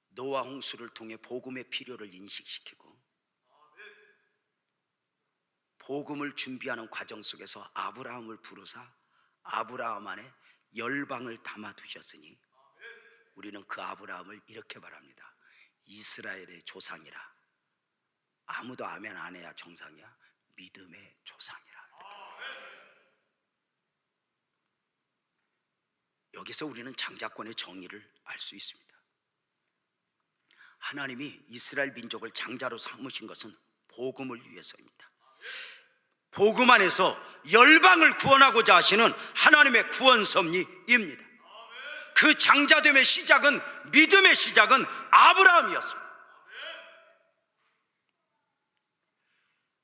노아 홍수를 통해 복음의 필요를 인식시키고 복음을 준비하는 과정 속에서 아브라함을 부르사 아브라함 안에 열방을 담아두셨으니 우리는 그 아브라함을 이렇게 말합니다. 이스라엘의 조상이라. 아무도 아멘 안 해야 정상이야. 믿음의 조상이라. 여기서 우리는 장자권의 정의를 알 수 있습니다. 하나님이 이스라엘 민족을 장자로 삼으신 것은 복음을 위해서입니다. 복음 안에서 열방을 구원하고자 하시는 하나님의 구원 섭리입니다. 그 장자됨의 시작은, 믿음의 시작은 아브라함이었습니다.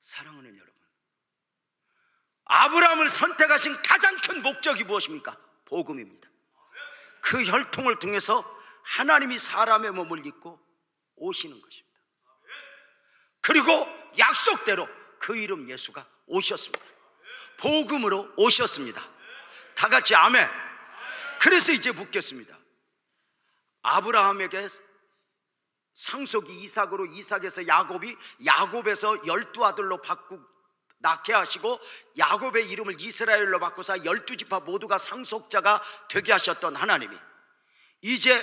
사랑하는 여러분, 아브라함을 선택하신 가장 큰 목적이 무엇입니까? 복음입니다. 그 혈통을 통해서 하나님이 사람의 몸을 입고 오시는 것입니다. 그리고 약속대로 그 이름 예수가 오셨습니다. 복음으로 오셨습니다. 다 같이 아멘. 그래서 이제 묻겠습니다. 아브라함에게 상속이 이삭으로, 이삭에서 야곱이, 야곱에서 12아들로 낳게 하시고 야곱의 이름을 이스라엘로 바꾸사 12지파 모두가 상속자가 되게 하셨던 하나님이 이제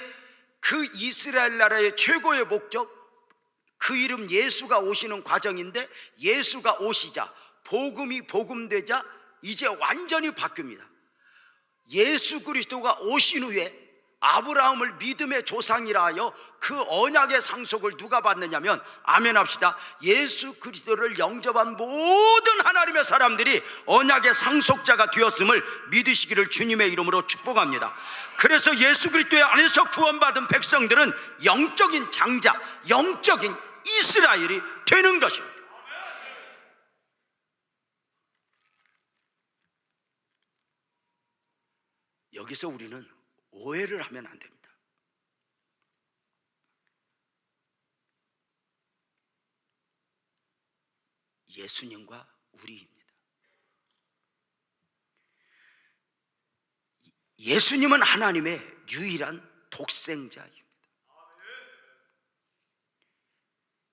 그 이스라엘 나라의 최고의 목적, 그 이름 예수가 오시는 과정인데, 예수가 오시자, 복음이 복음되자 이제 완전히 바뀝니다. 예수 그리스도가 오신 후에 아브라함을 믿음의 조상이라 하여 그 언약의 상속을 누가 받느냐면, 아멘 합시다, 예수 그리스도를 영접한 모든 하나님의 사람들이 언약의 상속자가 되었음을 믿으시기를 주님의 이름으로 축복합니다. 그래서 예수 그리스도의 안에서 구원받은 백성들은 영적인 장자, 영적인 이스라엘이 되는 것입니다. 여기서 우리는 오해를 하면 안 됩니다. 예수님과 우리입니다. 예수님은 하나님의 유일한 독생자입니다.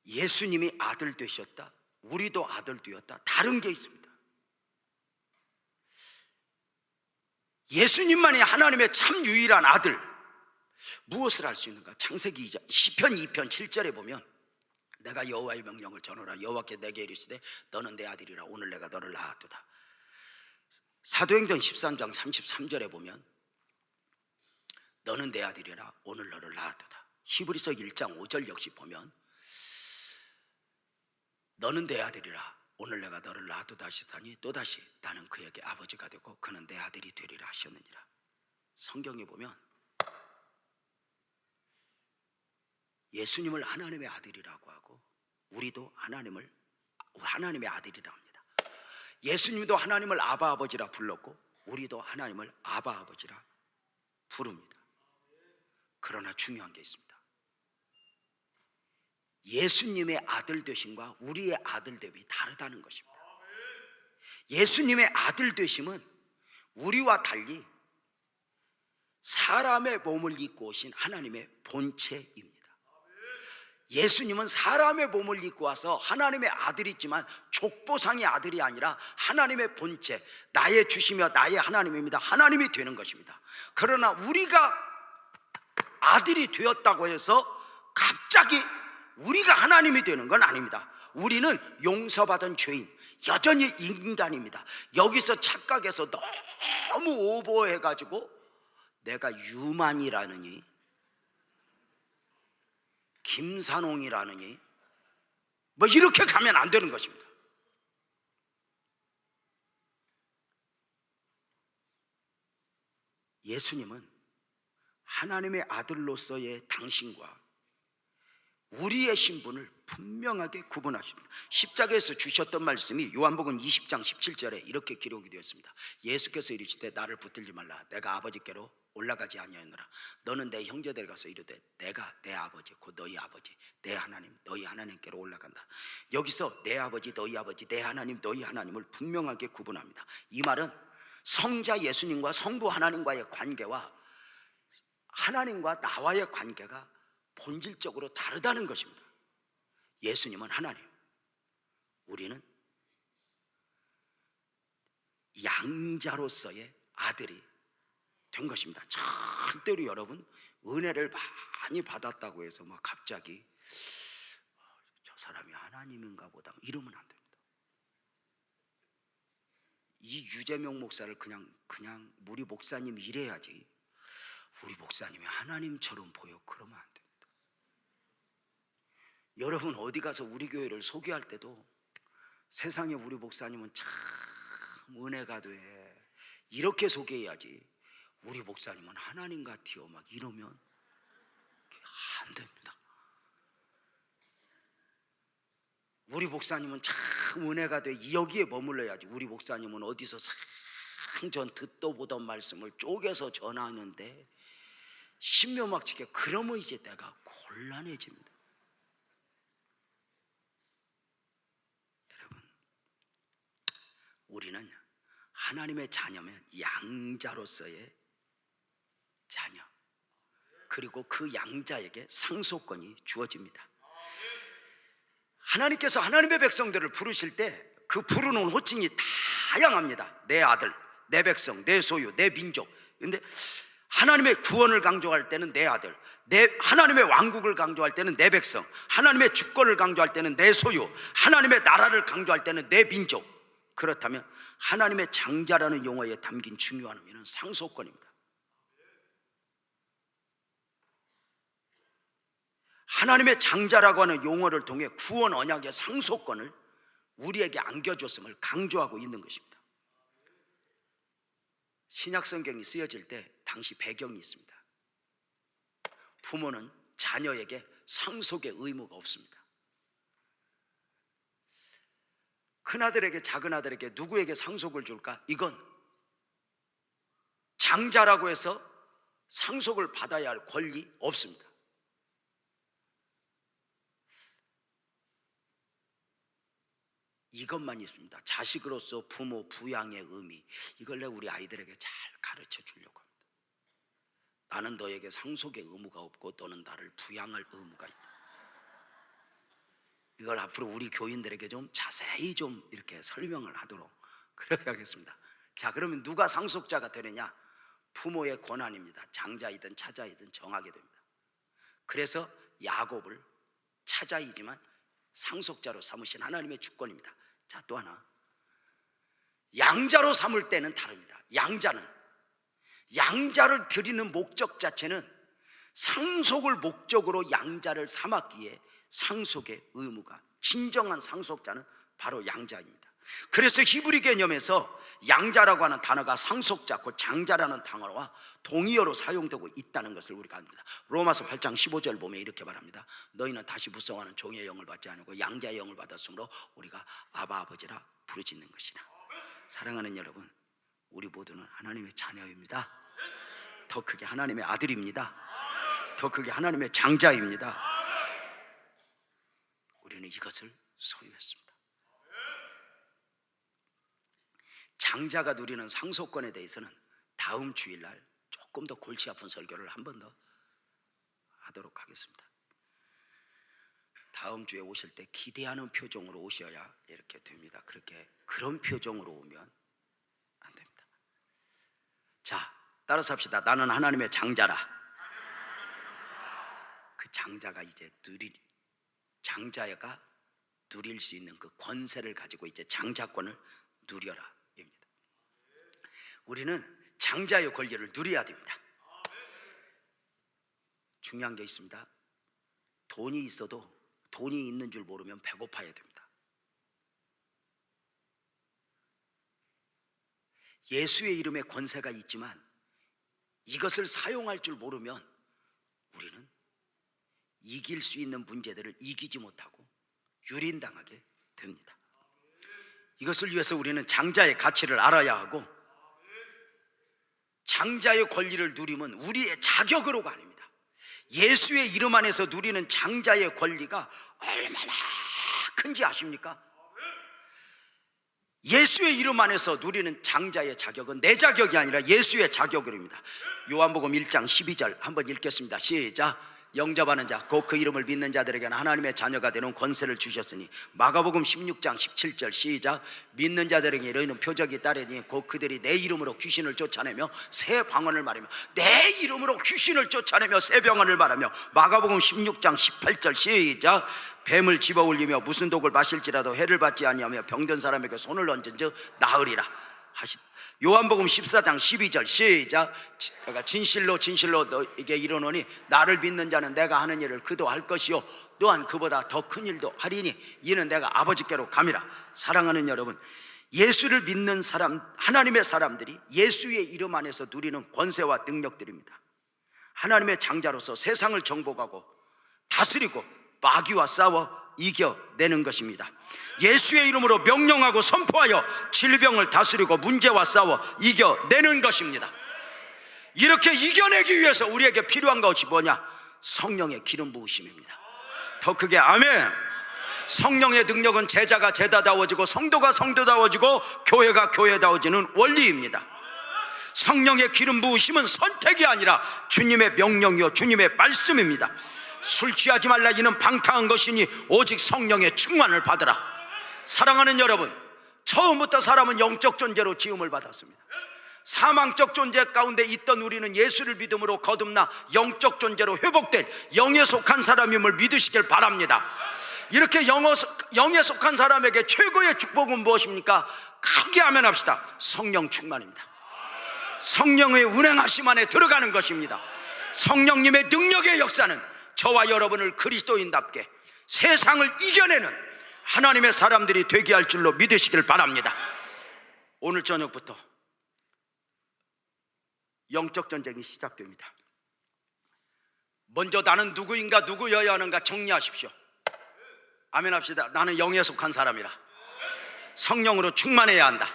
예수님이 아들 되셨다, 우리도 아들 되었다, 다른 게 있습니다. 예수님만이 하나님의 참 유일한 아들. 무엇을 할 수 있는가? 창세기 2장 시편 2편 7절에 보면, 내가 여호와의 명령을 전하라. 여호와께 내게 이르시되 너는 내 아들이라. 오늘 내가 너를 낳았도다. 사도행전 13장 33절에 보면, 너는 내 아들이라. 오늘 너를 낳았도다. 히브리서 1장 5절 역시 보면, 너는 내 아들이라. 오늘 내가 너를 낳았도다 하시더니 또다시 나는 그에게 아버지가 되고 그는 내 아들이 되리라 하셨느니라. 성경에 보면 예수님을 하나님의 아들이라고 하고 우리도 하나님의 아들이라 합니다. 예수님도 하나님을 아바 아버지라 불렀고 우리도 하나님을 아바 아버지라 부릅니다. 그러나 중요한 게 있습니다. 예수님의 아들 되심과 우리의 아들 됨이 다르다는 것입니다. 예수님의 아들 되심은 우리와 달리 사람의 몸을 입고 오신 하나님의 본체입니다. 예수님은 사람의 몸을 입고 와서 하나님의 아들이지만 족보상의 아들이 아니라 하나님의 본체, 나의 주시며 나의 하나님입니다. 하나님이 되는 것입니다. 그러나 우리가 아들이 되었다고 해서 갑자기 우리가 하나님이 되는 건 아닙니다. 우리는 용서받은 죄인, 여전히 인간입니다. 여기서 착각해서 너무 오버해가지고 내가 유만이라느니 김산홍이라느니 뭐 이렇게 가면 안 되는 것입니다. 예수님은 하나님의 아들로서의 당신과 우리의 신분을 분명하게 구분하십니다. 십자가에서 주셨던 말씀이 요한복음 20장 17절에 이렇게 기록이 되었습니다. 예수께서 이르시되 나를 붙들지 말라. 내가 아버지께로 올라가지 아니하노라. 너는 내 형제들 가서 이르되 내가 내 아버지 곧 너희 아버지 내 하나님 너희 하나님께로 올라간다. 여기서 내 아버지 너희 아버지 내 하나님 너희 하나님을 분명하게 구분합니다. 이 말은 성자 예수님과 성부 하나님과의 관계와 하나님과 나와의 관계가 본질적으로 다르다는 것입니다. 예수님은 하나님, 우리는 양자로서의 아들이 된 것입니다. 절대로 여러분, 은혜를 많이 받았다고 해서 막 갑자기 저 사람이 하나님인가 보다 이러면 안 됩니다. 이 유재명 목사를 그냥 우리 목사님 이래야지, 우리 목사님이 하나님처럼 보여 그러면 안 됩니다. 여러분 어디 가서 우리 교회를 소개할 때도 세상에 우리 목사님은 참 은혜가 돼 이렇게 소개해야지, 우리 목사님은 하나님 같아요 막 이러면 안 됩니다. 우리 목사님은 참 은혜가 돼 여기에 머물러야지, 우리 목사님은 어디서 상전 듣도 보던 말씀을 쪼개서 전하는데 신묘막치게 그러면 이제 내가 곤란해집니다. 여러분 우리는 하나님의 자녀면 양자로서의 자녀, 그리고 그 양자에게 상속권이 주어집니다. 하나님께서 하나님의 백성들을 부르실 때 그 부르는 호칭이 다양합니다. 내 아들, 내 백성, 내 소유, 내 민족. 근데 하나님의 구원을 강조할 때는 내 아들, 하나님의 왕국을 강조할 때는 내 백성, 하나님의 주권을 강조할 때는 내 소유, 하나님의 나라를 강조할 때는 내 민족. 그렇다면 하나님의 장자라는 용어에 담긴 중요한 의미는 상속권입니다. 하나님의 장자라고 하는 용어를 통해 구원 언약의 상속권을 우리에게 안겨줬음을 강조하고 있는 것입니다. 신약 성경이 쓰여질 때 당시 배경이 있습니다. 부모는 자녀에게 상속의 의무가 없습니다. 큰아들에게 작은아들에게 누구에게 상속을 줄까? 이건 장자라고 해서 상속을 받아야 할 권리 없습니다. 이것만 있습니다. 자식으로서 부모 부양의 의미, 이걸 우리 아이들에게 잘 가르쳐 주려고 합니다. 나는 너에게 상속의 의무가 없고 너는 나를 부양할 의무가 있다. 이걸 앞으로 우리 교인들에게 좀 자세히 좀 이렇게 설명을 하도록 그렇게 하겠습니다. 자, 그러면 누가 상속자가 되느냐? 부모의 권한입니다. 장자이든 차자이든 정하게 됩니다. 그래서 야곱을 차자이지만 상속자로 삼으신 하나님의 주권입니다. 자, 또 하나, 양자로 삼을 때는 다릅니다. 양자를 드리는 목적 자체는 상속을 목적으로 양자를 삼았기에 상속의 의무가, 진정한 상속자는 바로 양자입니다. 그래서 히브리 개념에서 양자라고 하는 단어가 상속자, 곧 장자라는 단어와 동의어로 사용되고 있다는 것을 우리가 압니다. 로마서 8장 15절 보면 이렇게 말합니다. 너희는 다시 불성하는 종의 영을 받지 않고 양자의 영을 받았으므로 우리가 아바 아버지라 부르짖는 것이나. 사랑하는 여러분, 우리 모두는 하나님의 자녀입니다. 더 크게 하나님의 아들입니다. 더 크게 하나님의 장자입니다. 우리는 이것을 소유했습니다. 장자가 누리는 상속권에 대해서는 다음 주일날 조금 더 골치 아픈 설교를 한 번 더 하도록 하겠습니다. 다음 주에 오실 때 기대하는 표정으로 오셔야 이렇게 됩니다. 그런 표정으로 오면 안 됩니다. 자, 따라서 합시다. 나는 하나님의 장자라. 그 장자가 이제 장자가 누릴 수 있는 그 권세를 가지고 이제 장자권을 누려라 입니다. 우리는 장자의 권리를 누려야 됩니다. 중요한 게 있습니다. 돈이 있어도 돈이 있는 줄 모르면 배고파야 됩니다. 예수의 이름에 권세가 있지만 이것을 사용할 줄 모르면 우리는 이길 수 있는 문제들을 이기지 못하고 유린당하게 됩니다. 이것을 위해서 우리는 장자의 가치를 알아야 하고, 장자의 권리를 누리면 우리의 자격으로가 아닙니다. 예수의 이름 안에서 누리는 장자의 권리가 얼마나 큰지 아십니까? 예수의 이름 안에서 누리는 장자의 자격은 내 자격이 아니라 예수의 자격입니다. 요한복음 1장 12절 한번 읽겠습니다. 시작. 영접하는 자 곧 그 이름을 믿는 자들에게는 하나님의 자녀가 되는 권세를 주셨으니. 마가복음 16장 17절 시작. 믿는 자들에게 이르는 표적이 따르니 곧 그들이 내 이름으로 귀신을 쫓아내며 새 방언을 말하며. 내 이름으로 귀신을 쫓아내며 새 방언을 말하며. 마가복음 16장 18절 시작. 뱀을 집어올리며 무슨 독을 마실지라도 해를 받지 아니하며 병든 사람에게 손을 얹은즉 나으리라 하시. 요한복음 14장 12절 시작. 진실로 진실로 너에게 이르노니 나를 믿는 자는 내가 하는 일을 그도 할 것이요 또한 그보다 더 큰 일도 하리니 이는 내가 아버지께로 감이라. 사랑하는 여러분, 예수를 믿는 사람, 하나님의 사람들이 예수의 이름 안에서 누리는 권세와 능력들입니다. 하나님의 장자로서 세상을 정복하고 다스리고 마귀와 싸워 이겨내는 것입니다. 예수의 이름으로 명령하고 선포하여 질병을 다스리고 문제와 싸워 이겨내는 것입니다. 이렇게 이겨내기 위해서 우리에게 필요한 것이 뭐냐? 성령의 기름 부으심입니다. 더 크게 아멘. 성령의 능력은 제자가 제자다워지고 성도가 성도다워지고 교회가 교회다워지는 원리입니다. 성령의 기름 부으심은 선택이 아니라 주님의 명령이요 주님의 말씀입니다. 술 취하지 말라 이는 방탕한 것이니 오직 성령의 충만을 받으라. 사랑하는 여러분, 처음부터 사람은 영적 존재로 지음을 받았습니다. 사망적 존재 가운데 있던 우리는 예수를 믿음으로 거듭나 영적 존재로 회복된 영에 속한 사람임을 믿으시길 바랍니다. 이렇게 영에 속한 사람에게 최고의 축복은 무엇입니까? 크게 아멘합시다. 성령 충만입니다. 성령의 운행하심 안에 들어가는 것입니다. 성령님의 능력의 역사는 저와 여러분을 그리스도인답게 세상을 이겨내는 하나님의 사람들이 되게 할 줄로 믿으시길 바랍니다. 오늘 저녁부터 영적 전쟁이 시작됩니다. 먼저 나는 누구인가 누구여야 하는가 정리하십시오. 아멘 합시다. 나는 영에 속한 사람이라 성령으로 충만해야 한다.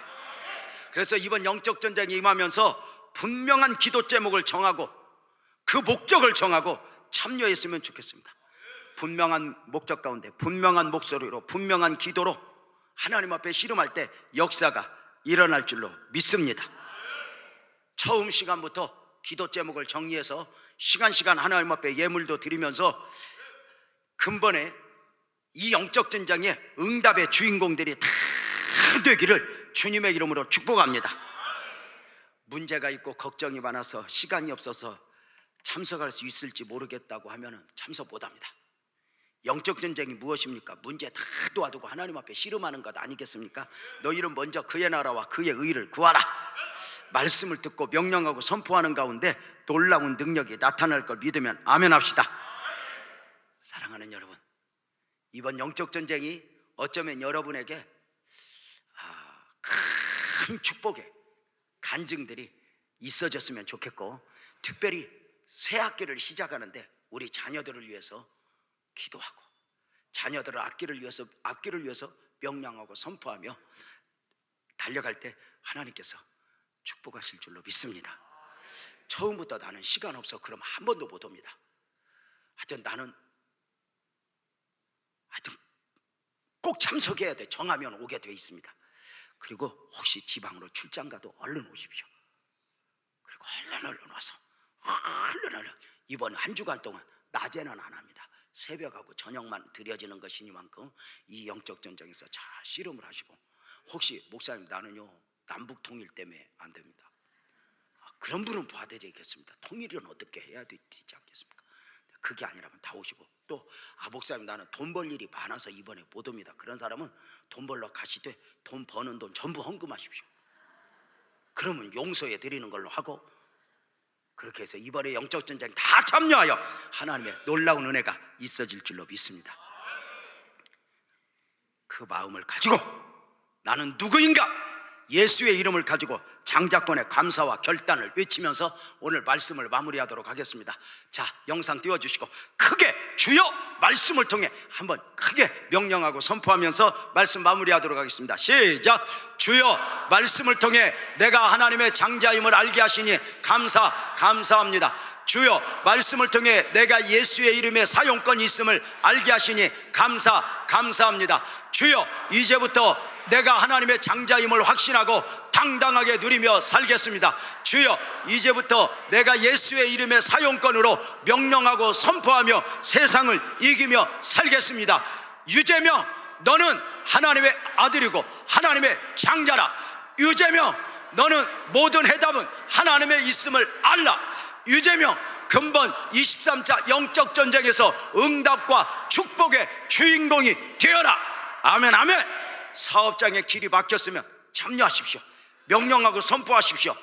그래서 이번 영적 전쟁이 임하면서 분명한 기도 제목을 정하고 그 목적을 정하고 참여했으면 좋겠습니다. 분명한 목적 가운데 분명한 목소리로 분명한 기도로 하나님 앞에 씨름할 때 역사가 일어날 줄로 믿습니다. 처음 시간부터 기도 제목을 정리해서 시간 하나님 앞에 예물도 드리면서 근본에 이 영적 전쟁의 응답의 주인공들이 다 되기를 주님의 이름으로 축복합니다. 문제가 있고 걱정이 많아서 시간이 없어서 참석할 수 있을지 모르겠다고 하면 참석 못합니다. 영적 전쟁이 무엇입니까? 문제 다 도와두고 하나님 앞에 씨름하는 것 아니겠습니까? 너희는 먼저 그의 나라와 그의 의를 구하라. 말씀을 듣고 명령하고 선포하는 가운데 놀라운 능력이 나타날 걸 믿으면 아멘 합시다. 사랑하는 여러분, 이번 영적 전쟁이 어쩌면 여러분에게 큰 축복의 간증들이 있어졌으면 좋겠고, 특별히 새 학기를 시작하는데 우리 자녀들을 위해서 기도하고 자녀들을 앞길을 위해서 명령하고 선포하며 달려갈 때 하나님께서 축복하실 줄로 믿습니다. 처음부터 나는 시간 없어 그러면 한 번도 못 옵니다. 하여튼 나는 꼭 참석해야 돼. 정하면 오게 돼 있습니다. 그리고 혹시 지방으로 출장 가도 얼른 오십시오. 그리고 얼른 와서 얼른 이번 한 주간 동안 낮에는 안 합니다. 새벽하고 저녁만 드려지는 것이니만큼 이 영적 전쟁에서 잘 씨름을 하시고, 혹시 목사님 나는요 남북 통일 때문에 안 됩니다. 그런 분은 봐드리겠습니다. 통일은 어떻게 해야 되지 않겠습니까? 그게 아니라면 다 오시고, 또 목사님 나는 돈 벌 일이 많아서 이번에 못 옵니다. 그런 사람은 돈 벌러 가시되 돈 버는 돈 전부 헌금하십시오. 그러면 용서해 드리는 걸로 하고, 그렇게 해서 이번에 영적 전쟁 다 참여하여 하나님의 놀라운 은혜가 있어질 줄로 믿습니다. 그 마음을 가지고 나는 누구인가? 예수의 이름을 가지고 장자권의 감사와 결단을 외치면서 오늘 말씀을 마무리하도록 하겠습니다. 자, 영상 띄워주시고 크게 주여 말씀을 통해 한번 크게 명령하고 선포하면서 말씀 마무리하도록 하겠습니다. 시작. 주여 말씀을 통해 내가 하나님의 장자임을 알게 하시니 감사합니다. 주여 말씀을 통해 내가 예수의 이름에 사용권이 있음을 알게 하시니 감사합니다. 주여 이제부터 내가 하나님의 장자임을 확신하고 당당하게 누리며 살겠습니다. 주여, 이제부터 내가 예수의 이름의 사용권으로 명령하고 선포하며 세상을 이기며 살겠습니다. 유재명, 너는 하나님의 아들이고 하나님의 장자라. 유재명, 너는 모든 해답은 하나님의 있음을 알라. 유재명, 근본 23차 영적 전쟁에서 응답과 축복의 주인공이 되어라. 아멘, 아멘. 사업장의 길이 막혔으면 참여하십시오. 명령하고 선포하십시오.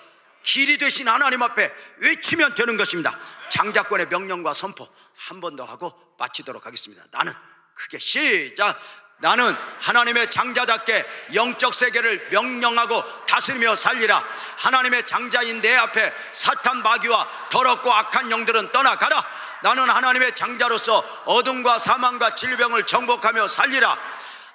길이 되신 하나님 앞에 외치면 되는 것입니다. 장자권의 명령과 선포 한 번 더 하고 마치도록 하겠습니다. 나는, 크게 시작. 나는 하나님의 장자답게 영적 세계를 명령하고 다스리며 살리라. 하나님의 장자인 내 앞에 사탄 마귀와 더럽고 악한 영들은 떠나가라. 나는 하나님의 장자로서 어둠과 사망과 질병을 정복하며 살리라.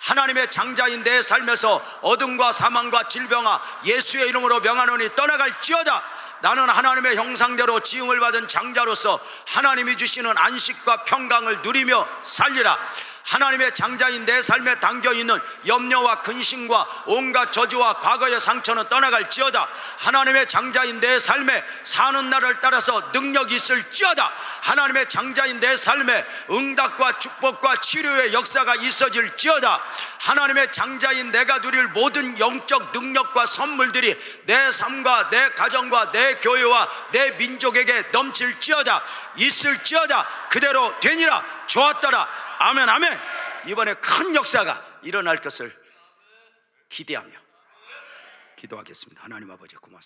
하나님의 장자인 내 삶에서 어둠과 사망과 질병아 예수의 이름으로 명하노니 떠나갈지어다. 나는 하나님의 형상대로 지음을 받은 장자로서 하나님이 주시는 안식과 평강을 누리며 살리라. 하나님의 장자인 내 삶에 담겨있는 염려와 근심과 온갖 저주와 과거의 상처는 떠나갈지어다. 하나님의 장자인 내 삶에 사는 날을 따라서 능력이 있을지어다. 하나님의 장자인 내 삶에 응답과 축복과 치료의 역사가 있어질지어다. 하나님의 장자인 내가 누릴 모든 영적 능력과 선물들이 내 삶과 내 가정과 내 교회와 내 민족에게 넘칠지어다. 있을지어다. 그대로 되니라. 좋았더라. 아멘, 아멘. 이번에 큰 역사가 일어날 것을 기대하며 기도하겠습니다. 하나님 아버지 고맙습니다.